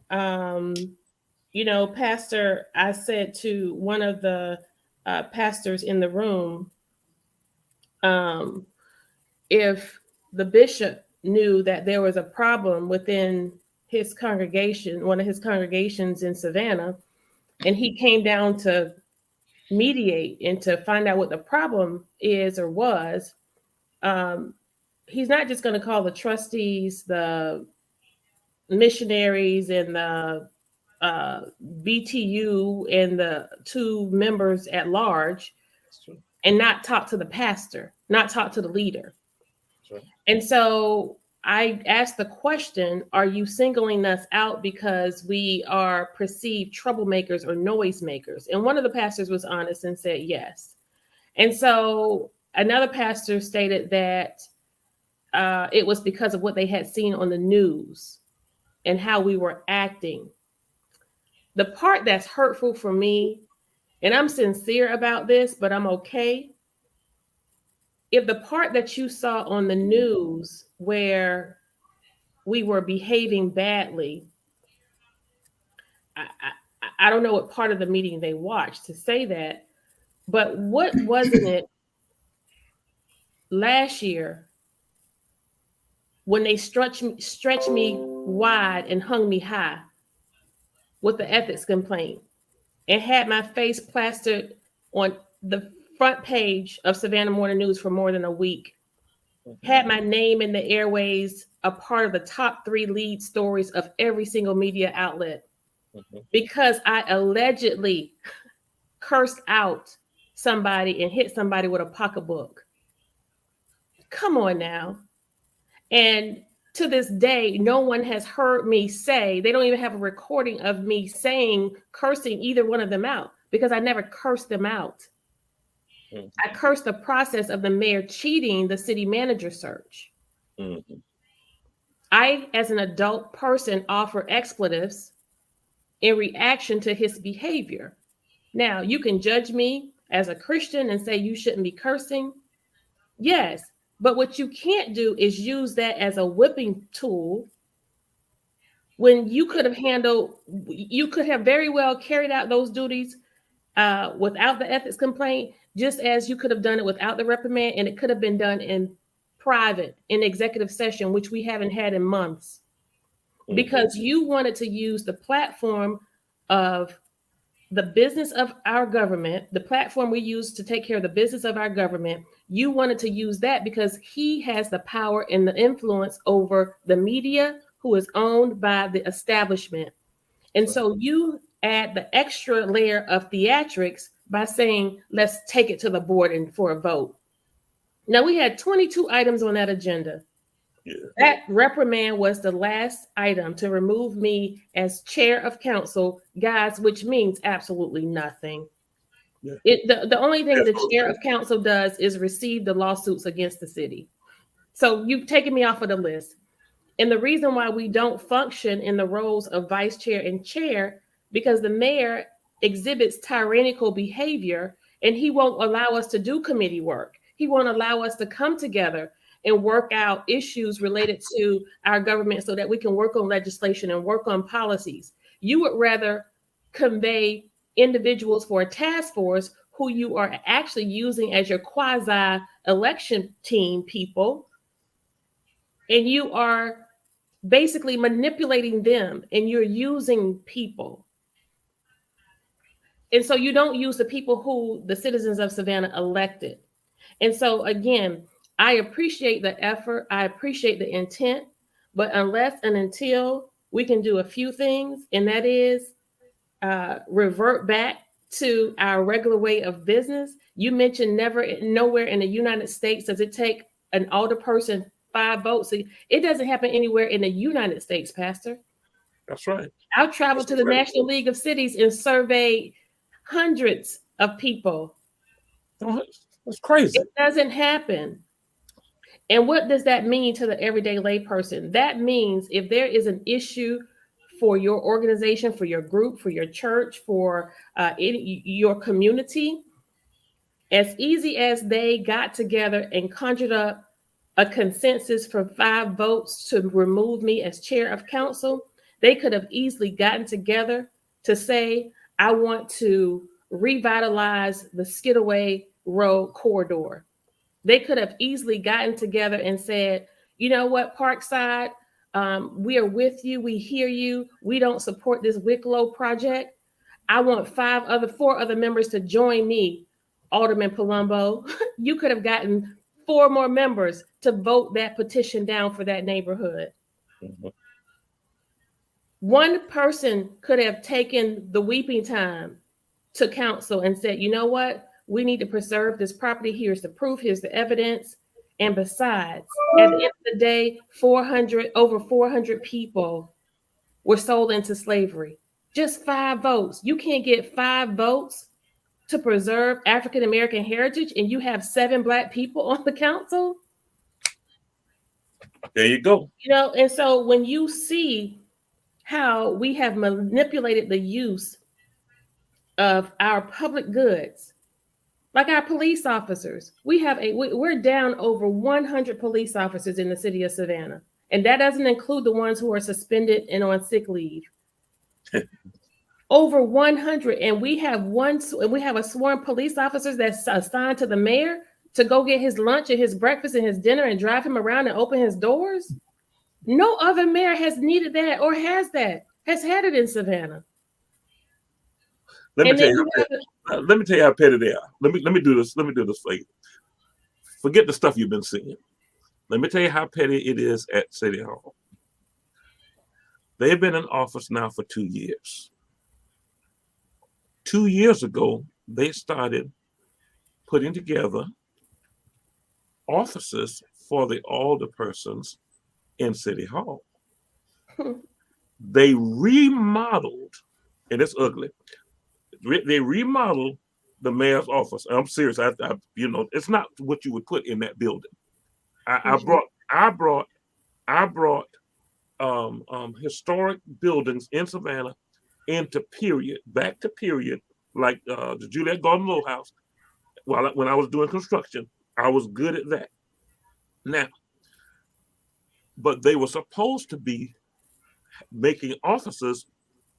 You know, Pastor, I said to one of the pastors in the room, if the bishop knew that there was a problem within his congregation, one of his congregations in Savannah, and he came down to mediate and to find out what the problem is or was, he's not just going to call the trustees, the missionaries, and the BTU and the two members at large, and not talk to the pastor, not talk to the leader. Right. And so I asked the question, are you singling us out because we are perceived troublemakers or noisemakers? And one of the pastors was honest and said yes. And so another pastor stated that it was because of what they had seen on the news and how we were acting. The part that's hurtful for me, and I'm sincere about this, but I'm okay. If the part that you saw on the news where we were behaving badly, I don't know what part of the meeting they watched to say that, but what wasn't it last year when they stretched me wide and hung me high with the ethics complaint and had my face plastered on the front page of Savannah Morning News for more than a week, had my name in the airways, a part of the top 3 lead stories of every single media outlet, because I allegedly cursed out somebody and hit somebody with a pocketbook. Come on now. And to this day, no one has heard me say, they don't even have a recording of me saying, cursing either one of them out, because I never cursed them out. Mm-hmm. I cursed the process of the mayor cheating the city manager search. Mm-hmm. I, as an adult person, offer expletives in reaction to his behavior. Now, you can judge me as a Christian and say you shouldn't be cursing. Yes. But what you can't do is use that as a whipping tool when you could have very well carried out those duties without the ethics complaint, just as you could have done it without the reprimand, and it could have been done in private, in executive session, which we haven't had in months. Mm-hmm. Because you wanted to use the platform of the business of our government, the platform we use to take care of the business of our government. You wanted to use that because he has the power and the influence over the media, who is owned by the establishment. And so you add the extra layer of theatrics by saying, let's take it to the board and for a vote. Now, we had 22 items on that agenda. Yeah. That reprimand was the last item to remove me as chair of council, guys, which means absolutely nothing. Yeah. The only thing the chair of council does is receive the lawsuits against the city. So you've taken me off of the list. And the reason why we don't function in the roles of vice chair and chair, because the mayor exhibits tyrannical behavior and he won't allow us to do committee work. He won't allow us to come together and work out issues related to our government so that we can work on legislation and work on policies. You would rather convey individuals for a task force who you are actually using as your quasi-election team people, and you are basically manipulating them, and you're using people. And so you don't use the people who the citizens of Savannah elected. And so, again, I appreciate the effort, I appreciate the intent, but unless and until we can do a few things, and that is revert back to our regular way of business. You mentioned nowhere in the United States does it take an alderperson 5 votes. It doesn't happen anywhere in the United States, Pastor. That's right. I've traveled to the National League of Cities and surveyed hundreds of people. That's crazy. It doesn't happen. And what does that mean to the everyday layperson? That means if there is an issue for your organization, for your group, for your church, for your community, as easy as they got together and conjured up a consensus for 5 votes to remove me as chair of council, they could have easily gotten together to say, I want to revitalize the Skidaway Road corridor. They could have easily gotten together and said, you know what, Parkside, we are with you. We hear you. We don't support this Wicklow project. I want 4 other members to join me, Alderman Palumbo. You could have gotten 4 more members to vote that petition down for that neighborhood. Mm-hmm. One person could have taken the weeping time to council and said, you know what? We need to preserve this property. Here's the proof. Here's the evidence. And besides, at the end of the day, over 400 people were sold into slavery. Just 5 votes. You can't get 5 votes to preserve African-American heritage, and you have 7 Black people on the council. There you go. You know, and so when you see how we have manipulated the use of our public goods, like our police officers, we're down over 100 police officers in the city of Savannah. And that doesn't include the ones who are suspended and on sick leave. Over 100. And we have a sworn police officer that's assigned to the mayor to go get his lunch and his breakfast and his dinner and drive him around and open his doors. No other mayor has needed that or has had it in Savannah. Let me tell you how petty they are. Let me do this. Let me do this for you. Forget the stuff you've been seeing. Let me tell you how petty it is at City Hall. They've been in office now for 2 years. 2 years ago, they started putting together offices for the alderpersons in City Hall. They remodeled, and it's ugly. They remodeled the mayor's office. I'm serious. It's not what you would put in that building. I brought historic buildings in Savannah back to period, like the Juliet Garden Low House. When I was doing construction, I was good at that. Now, but they were supposed to be making offices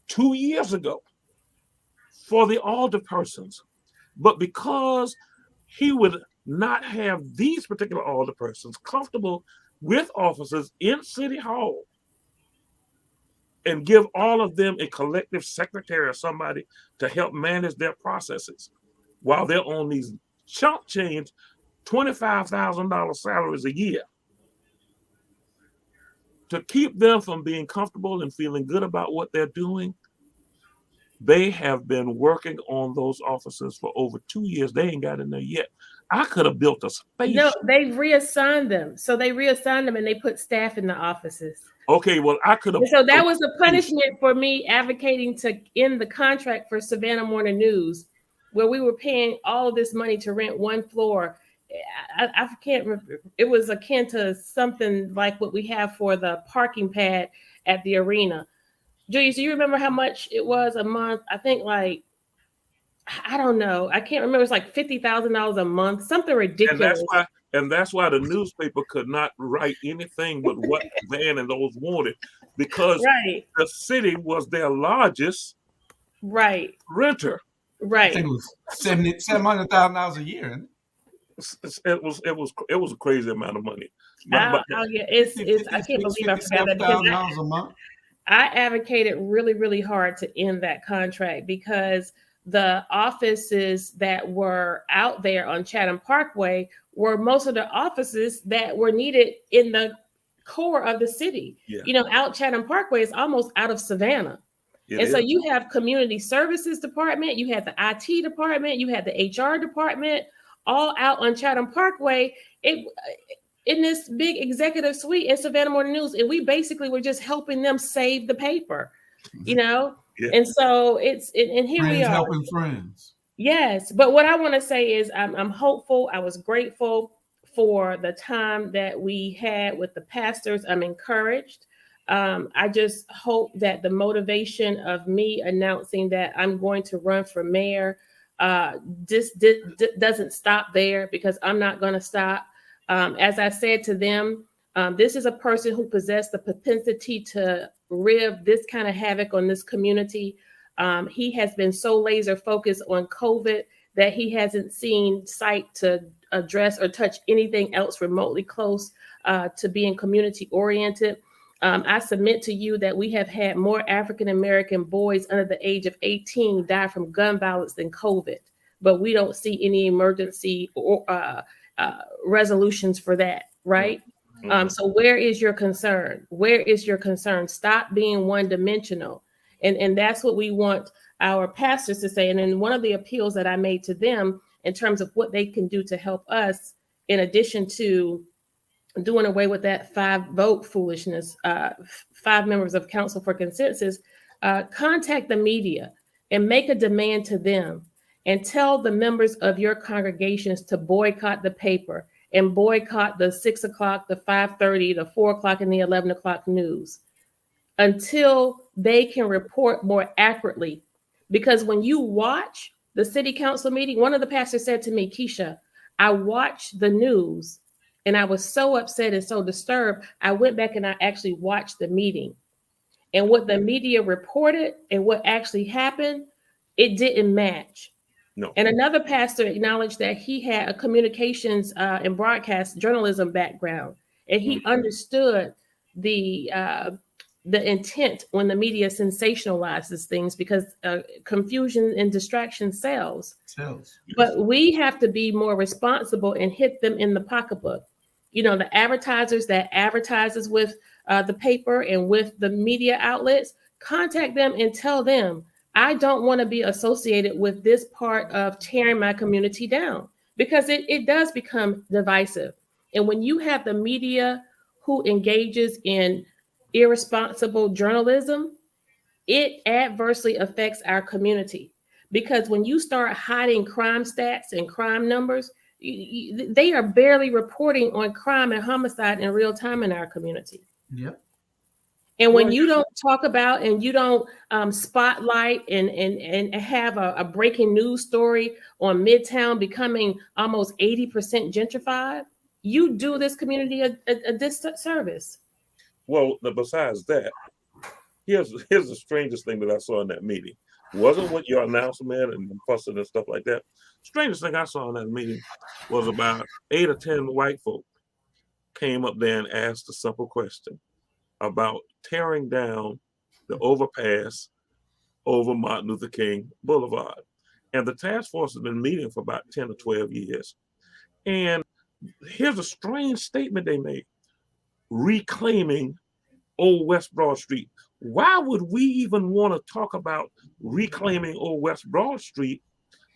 2 years ago for the alderpersons. But because he would not have these particular alderpersons comfortable with officers in City Hall and give all of them a collective secretary or somebody to help manage their processes while they're on these chump change $25,000 salaries a year, to keep them from being comfortable and feeling good about what they're doing, they have been working on those offices for over 2 years. They ain't got in there yet. I could have built a space. No, they reassigned them. So they reassigned them and they put staff in the offices. Okay, well, I could have. So that was a punishment for me advocating to end the contract for Savannah Morning News, where we were paying all this money to rent one floor. I can't remember. It was akin to something like what we have for the parking pad at the arena. Julius, do you remember how much it was a month? I think I don't know. I can't remember. It's like $50,000 a month, something ridiculous. And that's why the newspaper could not write anything but what Van and those wanted, because the city was their largest renter. I think Right. it was $700,000 a year. Isn't It was a crazy amount of money. Yeah, it? it's I can't believe I forgot that because $57,000 a month. I advocated really, really hard to end that contract because the offices that were out there on Chatham Parkway were most of the offices that were needed in the core of the city. Yeah, You know, out Chatham Parkway is almost out of Savannah. it And so is. you have community services department, you had the IT department, you had the HR department, all out on Chatham Parkway. It in this big executive suite in Savannah Morning News, and we basically were just helping them save the paper, you know. Yeah. And so and here we Friends are. helping friends. Yes, but what I want to say is I'm hopeful. I was grateful for the time that we had with the pastors. I'm encouraged. I just hope that the motivation of me announcing that I'm going to run for mayor doesn't stop there, because I'm not going to stop. As I said to them, this is a person who possessed the propensity to wreak this kind of havoc on this community. He has been so laser focused on COVID that he hasn't seen sight to address or touch anything else remotely close to being community oriented. I submit to you that we have had more African American boys under the age of 18 die from gun violence than COVID, but we don't see any emergency or resolutions for that, right? Mhm. So where is your concern? Where is your concern? Stop being one dimensional. And that's what we want our pastors to say. And then one of the appeals that I made to them in terms of what they can do to help us, in addition to doing away with that 5-vote foolishness, 5 members of council for consensus, contact the media and make a demand to them and tell the members of your congregations to boycott the paper and boycott the 6 o'clock, the 5:30, the 4 o'clock, and the 11 o'clock news until they can report more accurately. Because when you watch the city council meeting, one of the pastors said to me, Kesha, I watched the news and I was so upset and so disturbed. I went back and I actually watched the meeting. And what the media reported and what actually happened, it didn't match. No. And another pastor acknowledged that he had a communications and broadcast journalism background, and he understood the intent when the media sensationalizes things, because confusion and distraction sells. But we have to be more responsible and hit them in the pocketbook. You know, the advertisers that advertises with the paper and with the media outlets, contact them and tell them, I don't want to be associated with this part of tearing my community down, because it does become divisive. And when you have the media who engages in irresponsible journalism, it adversely affects our community. Because when you start hiding crime stats and crime numbers, they are barely reporting on crime and homicide in real time in our community. Yep. And when you don't talk about and you don't spotlight and have a breaking news story on Midtown becoming almost 80% gentrified, you do this community a disservice. Well, besides that, here's the strangest thing that I saw in that meeting. Wasn't what your announcement and fussing and stuff like that. Strangest thing I saw in that meeting was about 8 or 10 white folk came up there and asked a simple question about tearing down the overpass over Martin Luther King Boulevard. And the task force has been meeting for about 10 or 12 years. And here's a strange statement they made: reclaiming Old West Broad Street. Why would we even want to talk about reclaiming Old West Broad Street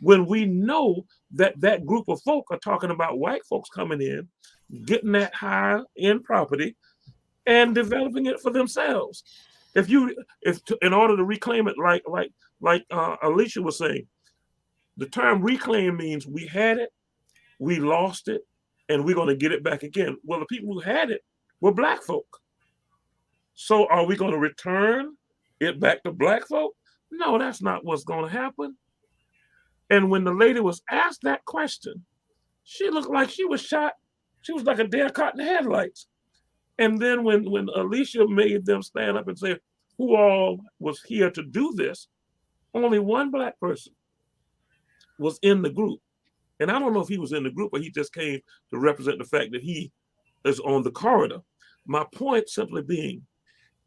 when we know that that group of folk are talking about white folks coming in, getting that high-end property and developing it for themselves? If in order to reclaim it, like Alicia was saying, the term reclaim means we had it, we lost it, and we're going to get it back again. Well, the people who had it were black folk. So are we going to return it back to black folk? No, that's not what's going to happen. And when the lady was asked that question, she looked like she was shot. She was like a deer caught in the headlights. And then when Alicia made them stand up and say who all was here to do this, only one black person. was in the group. And I don't know if he was in the group or he just came to represent the fact that he is on the corridor. My point simply being,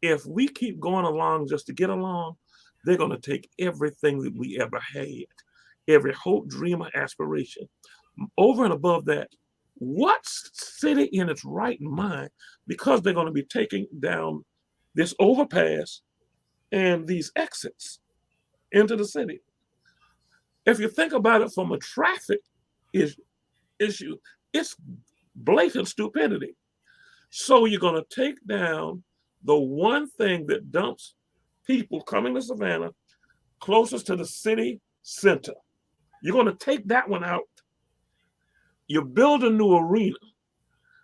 if we keep going along just to get along, they're going to take everything that we ever had, every hope, dream, or aspiration. Over and above that, what city in its right mind, because they're going to be taking down this overpass and these exits into the city? If you think about it from a traffic issue, it's blatant stupidity. So you're going to take down the one thing that dumps people coming to Savannah closest to the city center. You're going to take that one out. You build a new arena.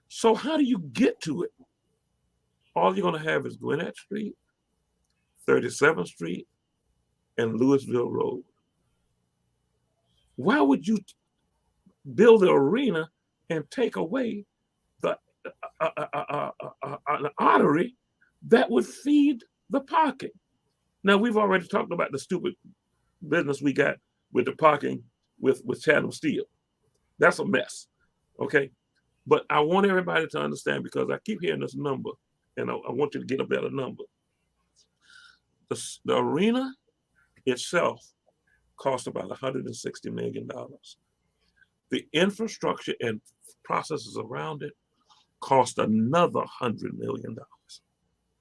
So how do you get to it? All you're going to have is Gwinnett Street, 37th Street, and Louisville Road. Why would you build the arena and take away the an artery that would feed the parking? Now, we've already talked about the stupid business we got with the parking with Chatham Steel. That's a mess, okay? But I want everybody to understand, because I keep hearing this number, and I want you to get a better number. The arena itself cost about $160 million. The infrastructure and processes around it cost another $100 million.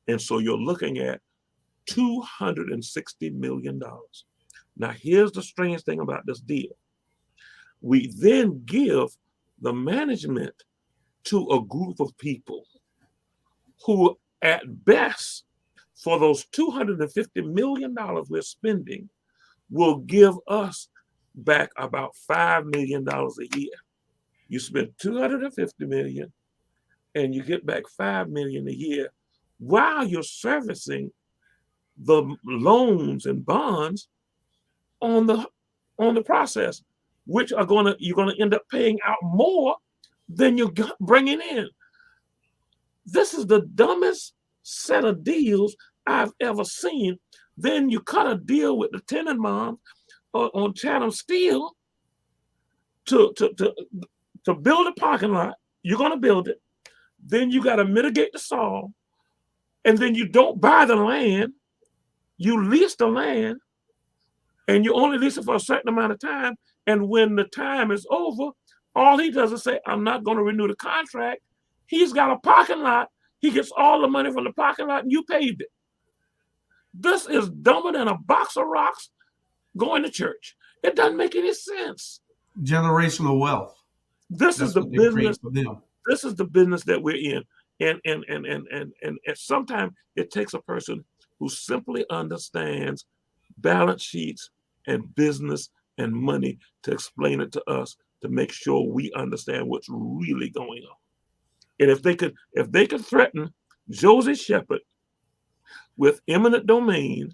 And so you're looking at $260 million. Now, here's the strange thing about this deal. We then give the management to a group of people who, at best, for those $250 million we're spending, will give us back about $5 million a year. You spend $250 million and you get back $5 million a year while you're servicing the loans and bonds on the process, which you're going to end up paying out more than you're bringing in. This is the dumbest set of deals I've ever seen. Then you cut a deal with the Tenenbaums on Chatham Steel to build a parking lot. You're going to build it. Then you got to mitigate the saw. And then you don't buy the land. You lease the land. And you only lease it for a certain amount of time. And when the time is over, all he does is say, I'm not going to renew the contract. He's got a parking lot. He gets all the money from the parking lot and you paved it. This is dumber than a box of rocks going to church. It doesn't make any sense. Generational wealth. This is the business. This is the business that we're in. And sometimes it takes a person who simply understands balance sheets and business and money to explain it to us, to make sure we understand what's really going on. And if they could threaten Josie Shepard with eminent domain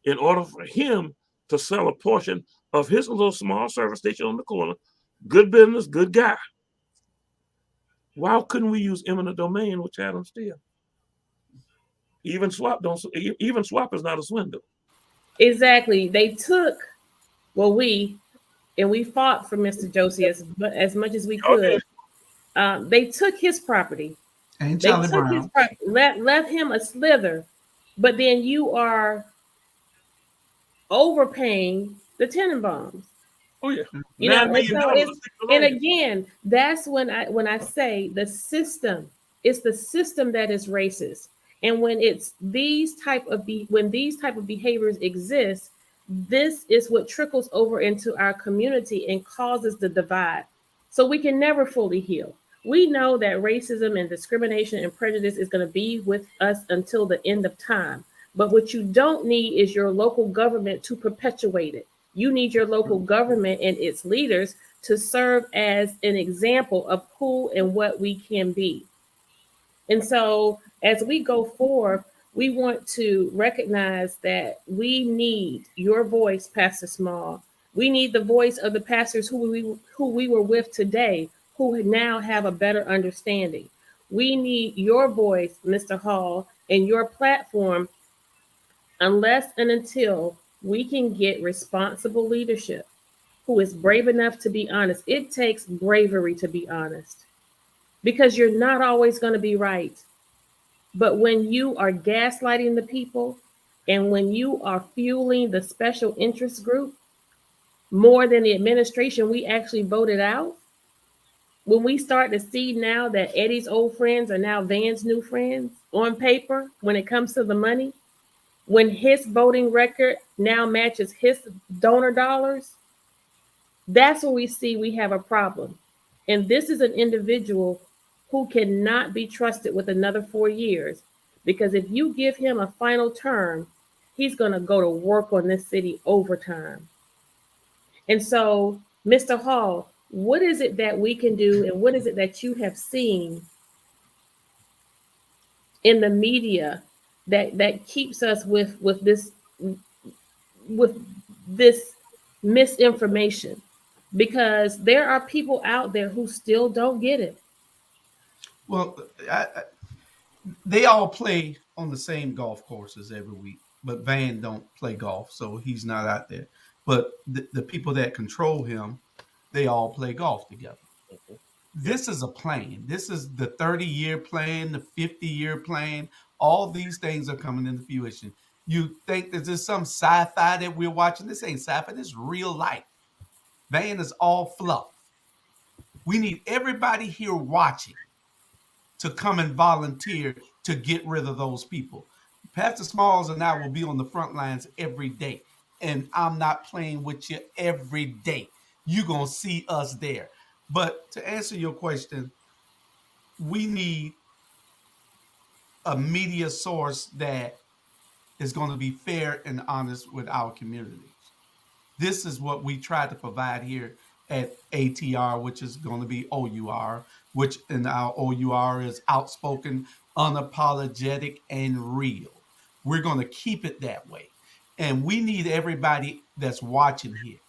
in order for him to sell a portion of his little small service station on the corner, good business, good guy. Why couldn't we use eminent domain with Chatham Steel? Even swap is not a swindle. Exactly. They took we fought for Mr. Josie as much as we could. Okay. They took his property. And Charlie Brown. His property, left him a slither, but then you are overpaying the Tenenbaums. Oh yeah. And again, that's when I say the system, it's the system that is racist. And when it's these type of behaviors exist, this is what trickles over into our community and causes the divide. So we can never fully heal. We know that racism and discrimination and prejudice is going to be with us until the end of time. But what you don't need is your local government to perpetuate it. You need your local government and its leaders to serve as an example of who and what we can be. And so as we go forward, we want to recognize that we need your voice, Pastor Small. We need the voice of the pastors who we were with today, who now have a better understanding. We need your voice, Mr. Hall, and your platform, unless and until we can get responsible leadership who is brave enough to be honest. It takes bravery to be honest because you're not always going to be right. But when you are gaslighting the people and when you are fueling the special interest group more than the administration we actually voted out, when we start to see now that Eddie's old friends are now Van's new friends on paper when it comes to the money, when his voting record now matches his donor dollars, that's where we see we have a problem. And this is an individual who cannot be trusted with another 4 years because if you give him a final term, he's going to go to work on this city overtime. And so, Mr. Hall, what is it that we can do and what is it that you have seen in the media that keeps us with this misinformation? Because there are people out there who still don't get it. Well, they all play on the same golf courses every week, but Van don't play golf, so he's not out there. But the people that control him, they all play golf together. This is a plan. This is the 30-year plan, the 50-year plan. All these things are coming into fruition. You think that there's some sci-fi that we're watching? This ain't sci-fi. This is real life. Van is all fluff. We need everybody here watching to come and volunteer to get rid of those people. Pastor Smalls and I will be on the front lines every day. And I'm not playing with you every day. You're going to see us there. But to answer your question, we need a media source that is going to be fair and honest with our communities. This is what we try to provide here at ATR, which is going to be OUR, which in our OUR is outspoken, unapologetic, and real. We're going to keep it that way. And we need everybody that's watching here,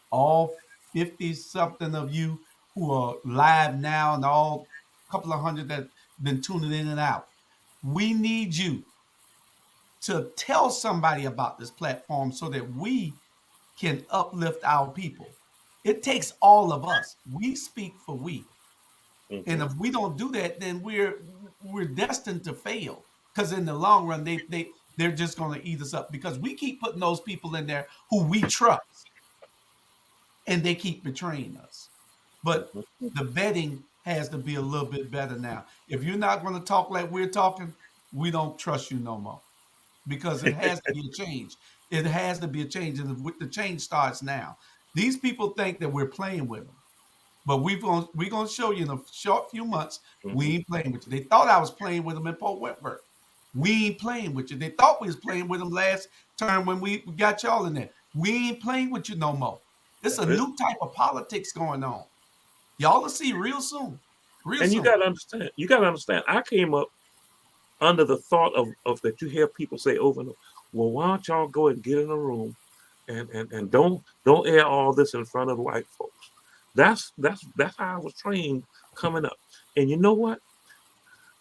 all 50-something of you who are live now and all couple of hundred that have been tuning in and out. We need you to tell somebody about this platform so that we can uplift our people. It takes all of us. We speak for we. Mm-hmm. And if we don't do that, then we're destined to fail. Because in the long run, they're just going to eat us up because we keep putting those people in there who we trust, and they keep betraying us. But the vetting has to be a little bit better now. If you're not going to talk like we're talking, we don't trust you no more because it has to be a change. It has to be a change, and the change starts now. These people think that we're playing with them, but we're going to show you in a short few months, we ain't playing with you. They thought I was playing with them in Port Wentworth. We ain't playing with you. They thought we was playing with them last term when we got y'all in there. We ain't playing with you no more. It's a new type of politics going on. Y'all will see real soon. And you got to understand, I came up under the thought of that you hear people say over and over, well, why don't y'all go and get in a room and don't air all this in front of white folks. That's how I was trained coming up. And you know what?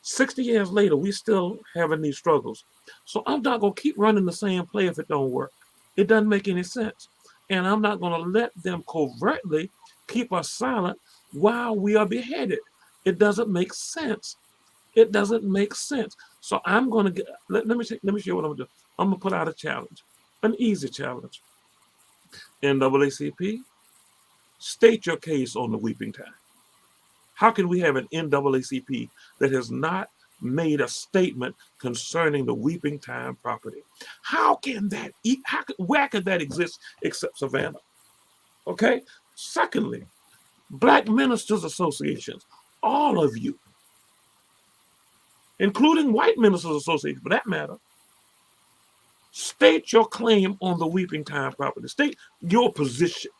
60 years later, we still having these struggles. So I'm not going to keep running the same play if it don't work. It doesn't make any sense. And I'm not going to let them covertly keep us silent while we are beheaded. It doesn't make sense. It doesn't make sense. So I'm going to let me show you what I'm going to do. I'm going to put out a challenge, an easy challenge. NAACP, state your case on the weeping time. How can we have an NAACP that has not made a statement concerning the weeping time property? How can that, where could that exist except Savannah? Okay. Secondly, Black Ministers Associations, all of you, including White Ministers Association for that matter, state your claim on the weeping time property. State your position.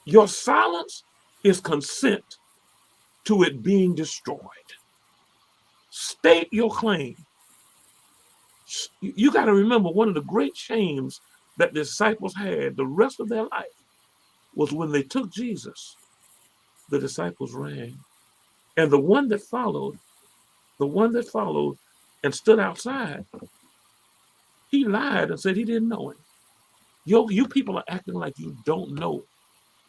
Your silence is consent to it being destroyed. State your claim. You got to remember, one of the great shames that the disciples had the rest of their life was when they took Jesus, the disciples ran. And the one that followed and stood outside, he lied and said he didn't know him. You people are acting like you don't know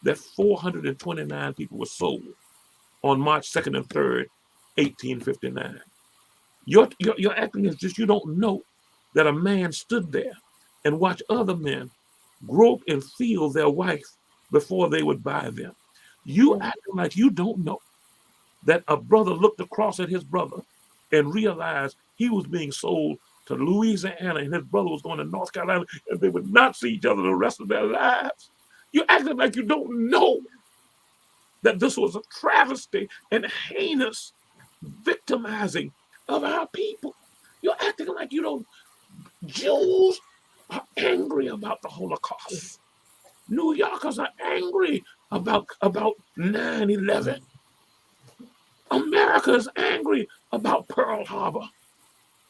that 429 people were sold on March 2nd and 3rd, 1859. You're acting as just you don't know that a man stood there and watched other men grope and feel their wife before they would buy them. You acting like you don't know that a brother looked across at his brother and realized he was being sold to Louisiana and his brother was going to North Carolina and they would not see each other the rest of their lives. You acting like you don't know that this was a travesty and heinous victimizing of our people. You're acting like you don't. Jews are angry about the Holocaust. New Yorkers are angry about 9/11. America is angry about Pearl Harbor.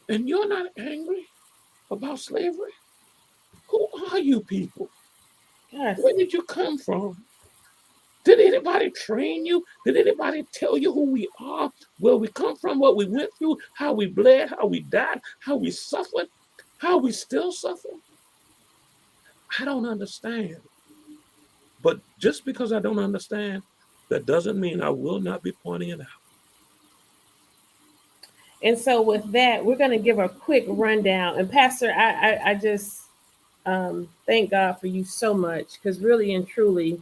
And you're not angry about slavery? Who are you people? Yes. Where did you come from? Did anybody train you? Did anybody tell you who we are, where we come from, what we went through, how we bled, how we died, how we suffered, how we still suffer? I don't understand. But just because I don't understand, that doesn't mean I will not be pointing it out. And so with that, we're going to give a quick rundown. And Pastor, I just thank God for you so much, because really and truly,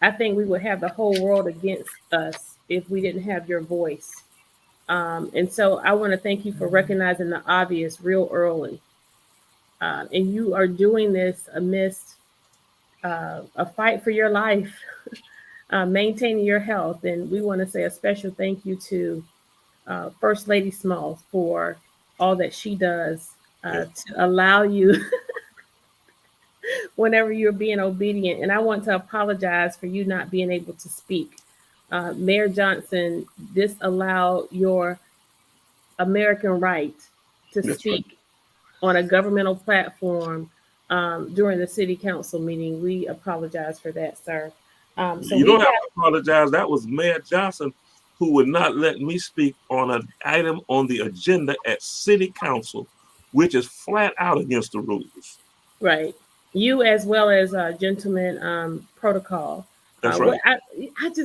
I think we would have the whole world against us if we didn't have your voice. And so I want to thank you for recognizing the obvious real early. And you are doing this amidst a fight for your life, maintaining your health. And we want to say a special thank you to First Lady Smalls for all that she does to allow you whenever you're being obedient. And I want to apologize for you not being able to speak. Mayor Johnson disallowed your American right to speak on a governmental platform during the city council meeting. We apologize for that, sir. So you don't have to apologize. That was Mayor Johnson who would not let me speak on an item on the agenda at city council, which is flat out against the rules. Right. You, as well as Gentleman Protocol. That's right. I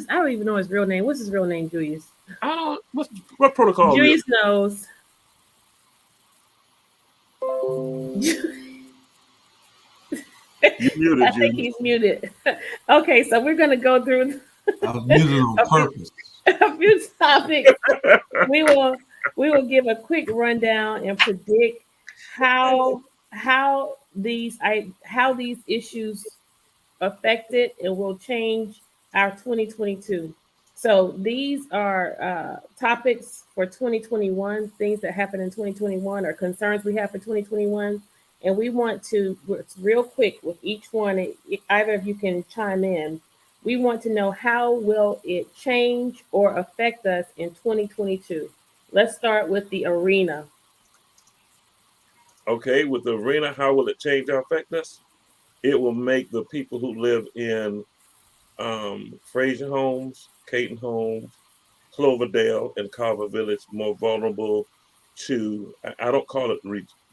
don't even know his real name. What's his real name, Julius? I don't. What protocol? Julius knows. You muted. I think he's muted. Okay, so we're going to go through. I was muted on purpose. A few topics. We will give a quick rundown and predict how these issues affected and will change our 2022. So these are topics for 2021, things that happened in 2021 or concerns we have for 2021. And we want to, it's real quick with each one, either of you can chime in. We want to know how will it change or affect us in 2022. Let's start with the arena. Okay, with the arena, how will it change or affect us? It will make the people who live in Fraser Homes, Caton Homes, Cloverdale, and Carver Village more vulnerable to, I don't call it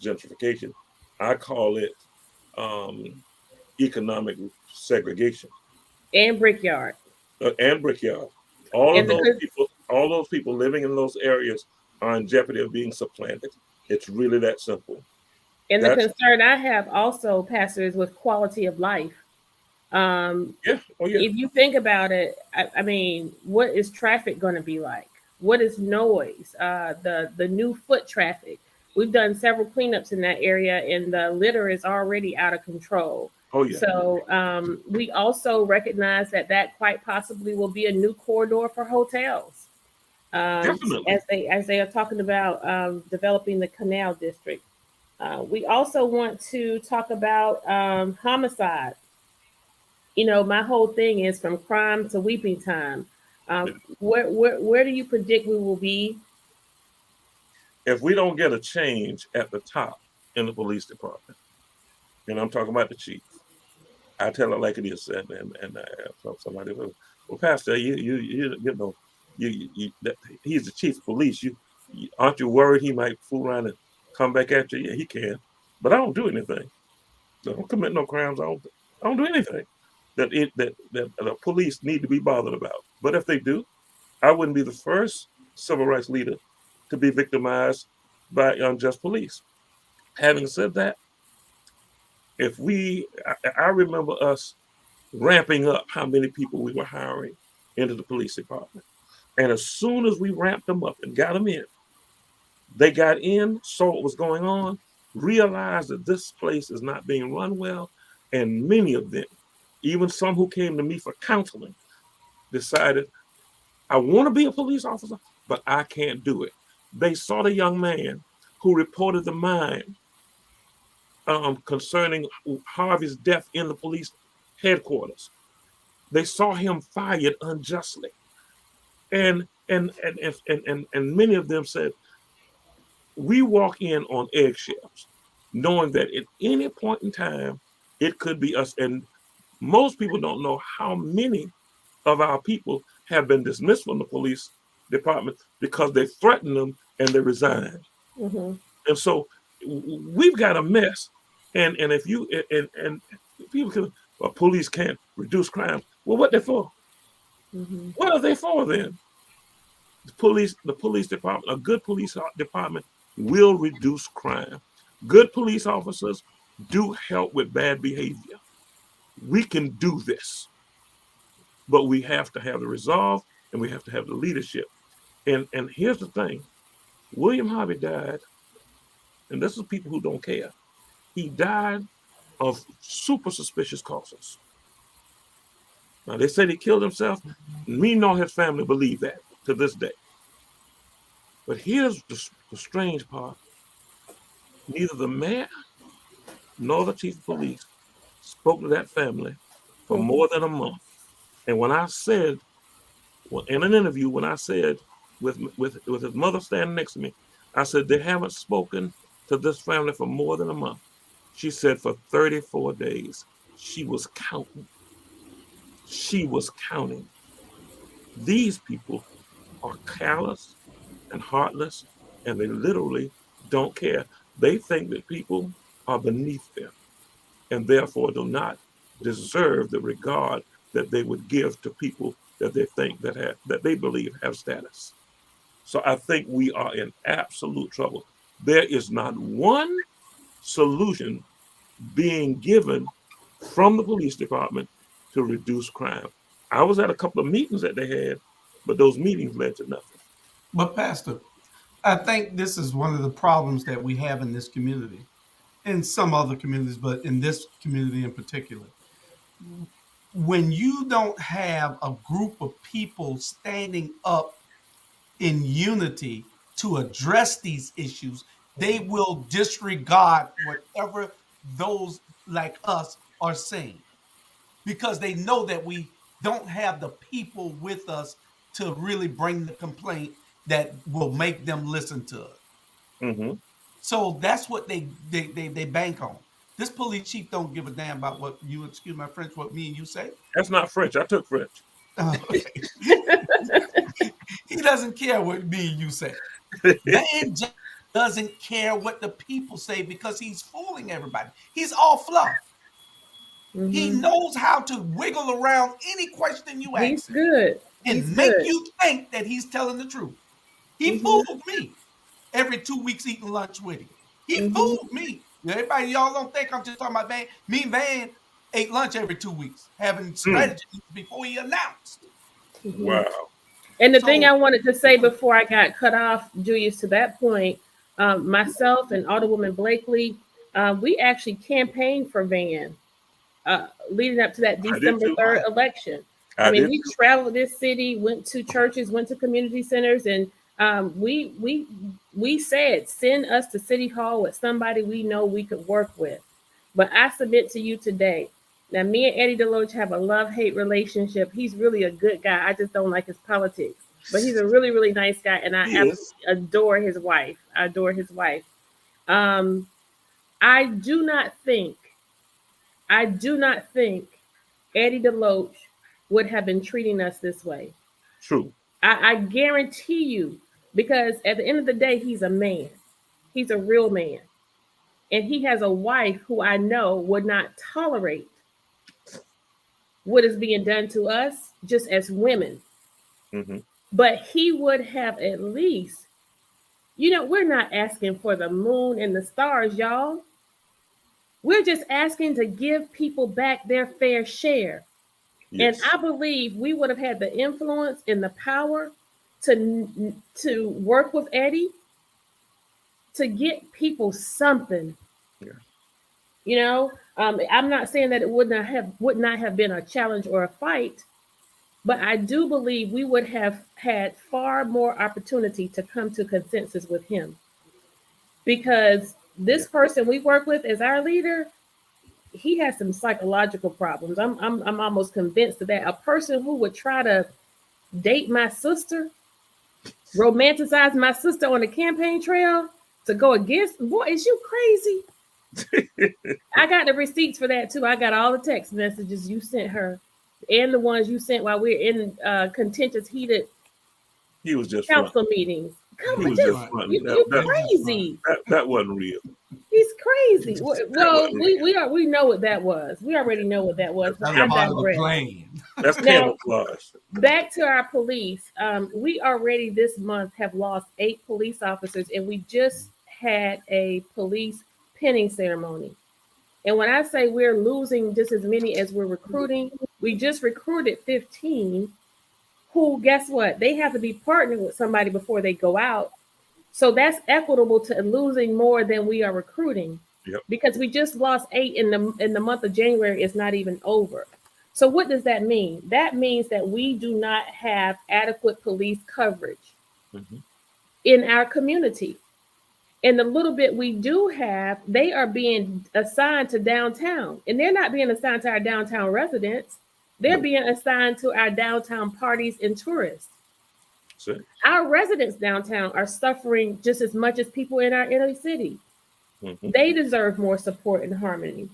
gentrification, I call it economic segregation. And Brickyard. All those people living in those areas are in jeopardy of being supplanted. It's really that simple. And the concern I have also, Pastor, is with quality of life. If you think about it, I mean, what is traffic going to be like? What is noise? The new foot traffic. We've done several cleanups in that area, and the litter is already out of control. Oh, yeah. So we also recognize that quite possibly will be a new corridor for hotels. Definitely. As they are talking about developing the Canal District. We also want to talk about homicide. You know, my whole thing is from crime to weeping time. Where do you predict we will be? If we don't get a change at the top in the police department, and I'm talking about the chief, I tell it like it is, and somebody will, well, Pastor, you know, he's the chief of police. Aren't you worried he might fool around and come back at you? Yeah, he can, but I don't do anything. I don't commit no crimes. I don't do anything. that the police need to be bothered about. But if they do, I wouldn't be the first civil rights leader to be victimized by unjust police. Having said that, I remember us ramping up how many people we were hiring into the police department. And as soon as we ramped them up and got them in, they got in, saw what was going on, realized that this place is not being run well. And many of them, even some who came to me for counseling, decided, I want to be a police officer, but I can't do it. They saw the young man who reported the mine concerning Harvey's death in the police headquarters. They saw him fired unjustly. And many of them said, we walk in on eggshells, knowing that at any point in time, it could be us. And most people don't know how many of our people have been dismissed from the police department because they threatened them and they resigned. Mm-hmm. And so we've got a mess. And if you and people can, well, police can't reduce crime. Well, what they for? Mm-hmm. What are they for then? The police department, a good police department will reduce crime. Good police officers do help with bad behavior. We can do this, but we have to have the resolve and we have to have the leadership. And here's the thing: William Harvey died, and this is people who don't care. He died of super suspicious causes. Now they said he killed himself. Me nor his family believe that to this day. But here's the strange part. Neither the mayor nor the chief of police spoke to that family for more than a month. And when I said, well, in an interview, when I said with his mother standing next to me, I said, they haven't spoken to this family for more than a month. She said for 34 days, she was counting. She was counting. These people are callous and heartless, and they literally don't care. They think that people are beneath them and therefore do not deserve the regard that they would give to people that they think that they believe have status. So I think we are in absolute trouble. There is not one solution being given from the police department to reduce crime. I was at a couple of meetings that they had, but those meetings led to nothing. But Pastor, I think this is one of the problems that we have in this community, in some other communities, but in this community in particular. When you don't have a group of people standing up in unity to address these issues, they will disregard whatever those like us are saying, because they know that we don't have the people with us to really bring the complaint that will make them listen to it. Mm-hmm. So that's what they bank on. This police chief don't give a damn about what you, excuse my French, what me and you say. That's not French. I took French. He doesn't care what me and you say. Van doesn't care what the people say because he's fooling everybody. He's all fluff. Mm-hmm. He knows how to wiggle around any question you ask. He's good. And make you think that he's telling the truth. He fooled me every 2 weeks eating lunch with him. He fooled me. Everybody, y'all don't think I'm just talking about Van. Me and Van ate lunch every 2 weeks, having strategies before he announced. Wow. And the thing I wanted to say before I got cut off, Julius, to that point, myself and Alderwoman Blakely, we actually campaigned for Van leading up to that December 3rd election. I mean, we traveled this city, went to churches, went to community centers, and we said, send us to City Hall with somebody we know we could work with. But I submit to you today, now me and Eddie DeLoach have a love-hate relationship. He's really a good guy. I just don't like his politics. But he's a really, really nice guy, and I adore his wife. I adore his wife. I do not think Eddie DeLoach would have been treating us this way. True. I guarantee you, because at the end of the day, he's a man. He's a real man. And he has a wife who I know would not tolerate what is being done to us just as women. Mm-hmm. But he would have at least, we're not asking for the moon and the stars, y'all. We're just asking to give people back their fair share. Yes. And I believe we would have had the influence and the power to work with Eddie to get people something. Yeah. I'm not saying that it would not have been a challenge or a fight, but I do believe we would have had far more opportunity to come to consensus with him, because this person we work with as our leader, he has some psychological problems. I'm almost convinced of that. A person who would try to date my sister, romanticize my sister on the campaign trail to go against, boy, is you crazy? I got the receipts for that too. I got all the text messages you sent her and the ones you sent while we're in contentious, heated He was just council meetings. Come on, you crazy. That wasn't real. He's crazy. Well, we know what that was. We already know what that was. That's part of the plan. That's camouflage. Back to our police. We already this month have lost 8 police officers, and we just had a police pinning ceremony. And when I say we're losing just as many as we're recruiting, we just recruited 15 who, guess what? They have to be partnered with somebody before they go out. So that's equitable to losing more than we are recruiting. Yep. Because we just lost 8 in the month of January. It's not even over. So what does that mean? That means that we do not have adequate police coverage in our community. And the little bit we do have, they are being assigned to downtown. And they're not being assigned to our downtown residents. They're being assigned to our downtown parties and tourists. Sure. Our residents downtown are suffering just as much as people in our inner city. They deserve more support and harmony.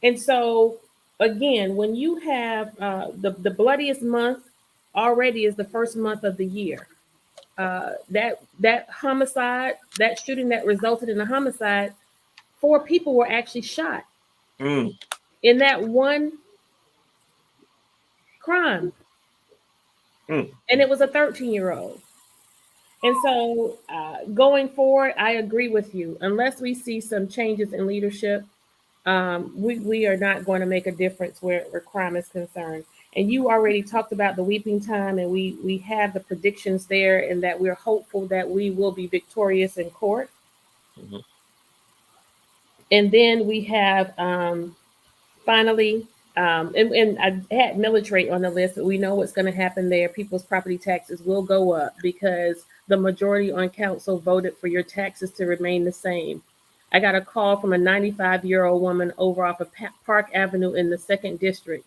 And so, again, when you have the bloodiest month already is the first month of the year. That homicide, that shooting that resulted in a homicide, 4 people were actually shot in that one crime. And it was a 13-year-old. And so going forward, I agree with you. Unless we see some changes in leadership, we are not going to make a difference where crime is concerned. And you already talked about the weeping time, and we have the predictions there, and that we're hopeful that we will be victorious in court. And then we have finally, and I had millage rate on the list, but we know what's going to happen there. People's property taxes will go up because the majority on council voted for your taxes to remain the same. I got a call from a 95-year-old woman over off of Park Avenue in the 2nd District.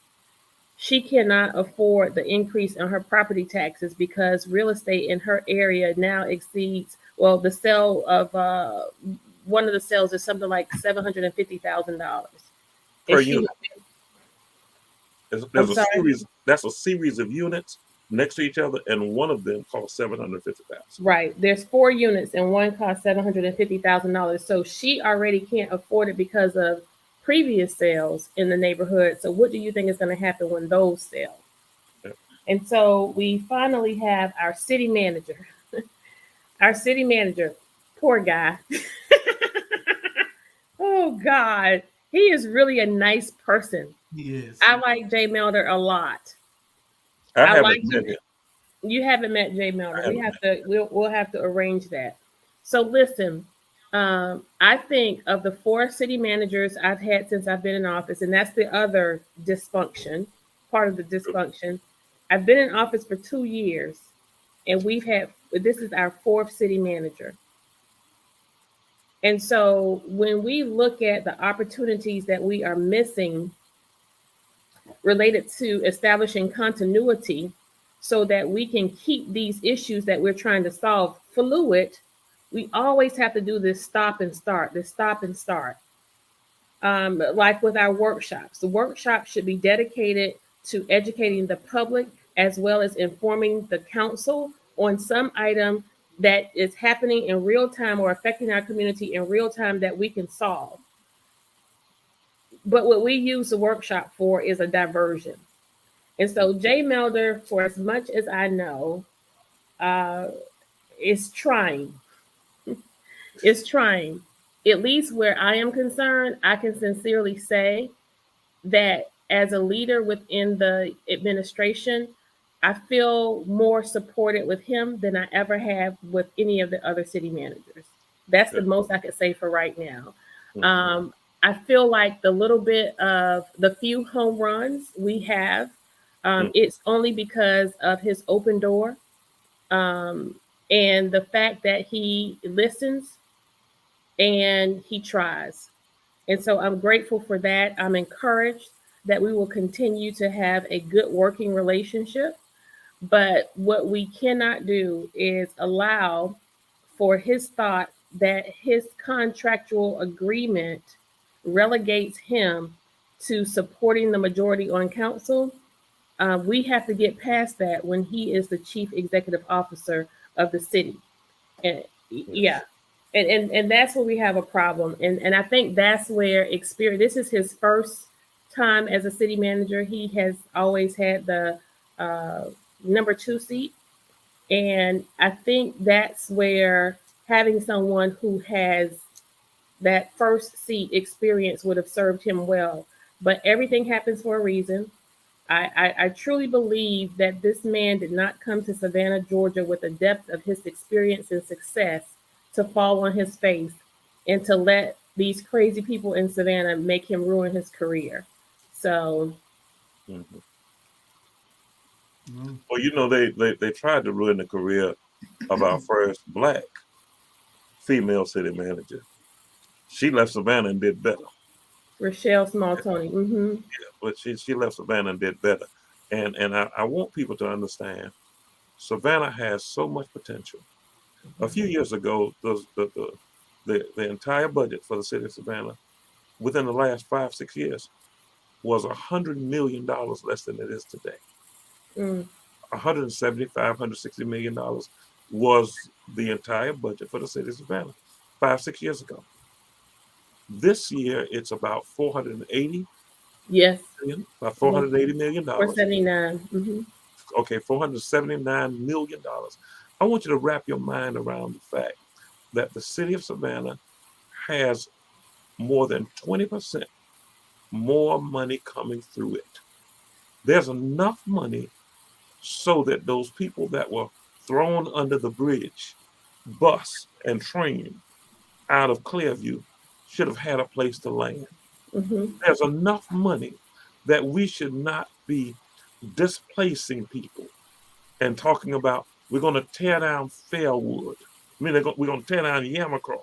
She cannot afford the increase in her property taxes because real estate in her area now exceeds, well, the sale of one of the sales is something like $750,000 per unit. That's a series of units next to each other, and one of them costs $750,000. Right. There's 4 units, and one costs $750,000. So she already can't afford it because of previous sales in the neighborhood. So what do you think is going to happen when those sell? Yep. And so we finally have our city manager. Our city manager, poor guy. Oh God, he is really a nice person. He is. I like Jay Melder a lot. I haven't met him. You haven't met Jay Melder. We'll have to arrange that. So listen, I think of the 4 city managers I've had since I've been in office, and that's the other dysfunction, part of the dysfunction. I've been in office for 2 years, and this is our 4th city manager. And so when we look at the opportunities that we are missing related to establishing continuity so that we can keep these issues that we're trying to solve fluid, we always have to do this stop and start. Like with our workshops. The workshop should be dedicated to educating the public as well as informing the council on some item that is happening in real time or affecting our community in real time that we can solve. But what we use the workshop for is a diversion. And so Jay Melder, for as much as I know, is trying. Is trying. At least where I am concerned, I can sincerely say that as a leader within the administration, I feel more supported with him than I ever have with any of the other city managers. That's the most I could say for right now. I feel like the little bit of the few home runs we have, it's only because of his open door, and the fact that he listens and he tries. And so I'm grateful for that. I'm encouraged that we will continue to have a good working relationship. But what we cannot do is allow for his thought that his contractual agreement relegates him to supporting the majority on council. We have to get past that when he is the chief executive officer of the city. And yeah, and that's where we have a problem. And I think that's where experience. This is his first time as a city manager. He has always had the uh, number 2 seat, and I think that's where having someone who has that first seat experience would have served him well. But everything happens for a reason. I truly believe that this man did not come to Savannah, Georgia with the depth of his experience and success to fall on his face and to let these crazy people in Savannah make him ruin his career. So, well, you know, they tried to ruin the career of our first Black female city manager. She left Savannah and did better. Rochelle Small-Tony. Yeah, but she left Savannah and did better. And I want people to understand Savannah has so much potential. A few years ago, the entire budget for the city of Savannah within the last 5-6 years was $100 million less than it is today. 175, $160 million was the entire budget for the city of Savannah 5-6 years ago. This year, it's about 480. Yes. About $480 million. 479. Okay, $479 million. I want you to wrap your mind around the fact that the city of Savannah has more than 20% more money coming through it. There's enough money so that those people that were thrown under the bridge, bus and train out of Clearview should have had a place to land. There's enough money that we should not be displacing people and talking about we're going to tear down Fairwood. I mean, we're going to tear down Yamacraw.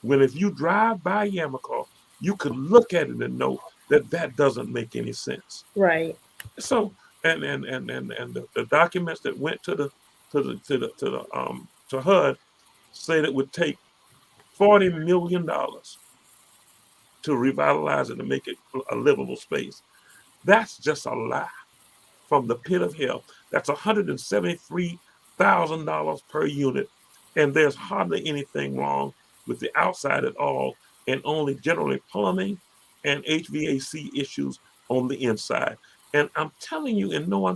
When if you drive by Yamacraw, you could look at it and know that that doesn't make any sense. Right. So, and the documents that went to HUD said it would take $40 million to revitalize it and make it a livable space. That's just a lie from the pit of hell. That's $173,000 per unit, and there's hardly anything wrong with the outside at all, and only generally plumbing and HVAC issues on the inside. And I'm telling you in no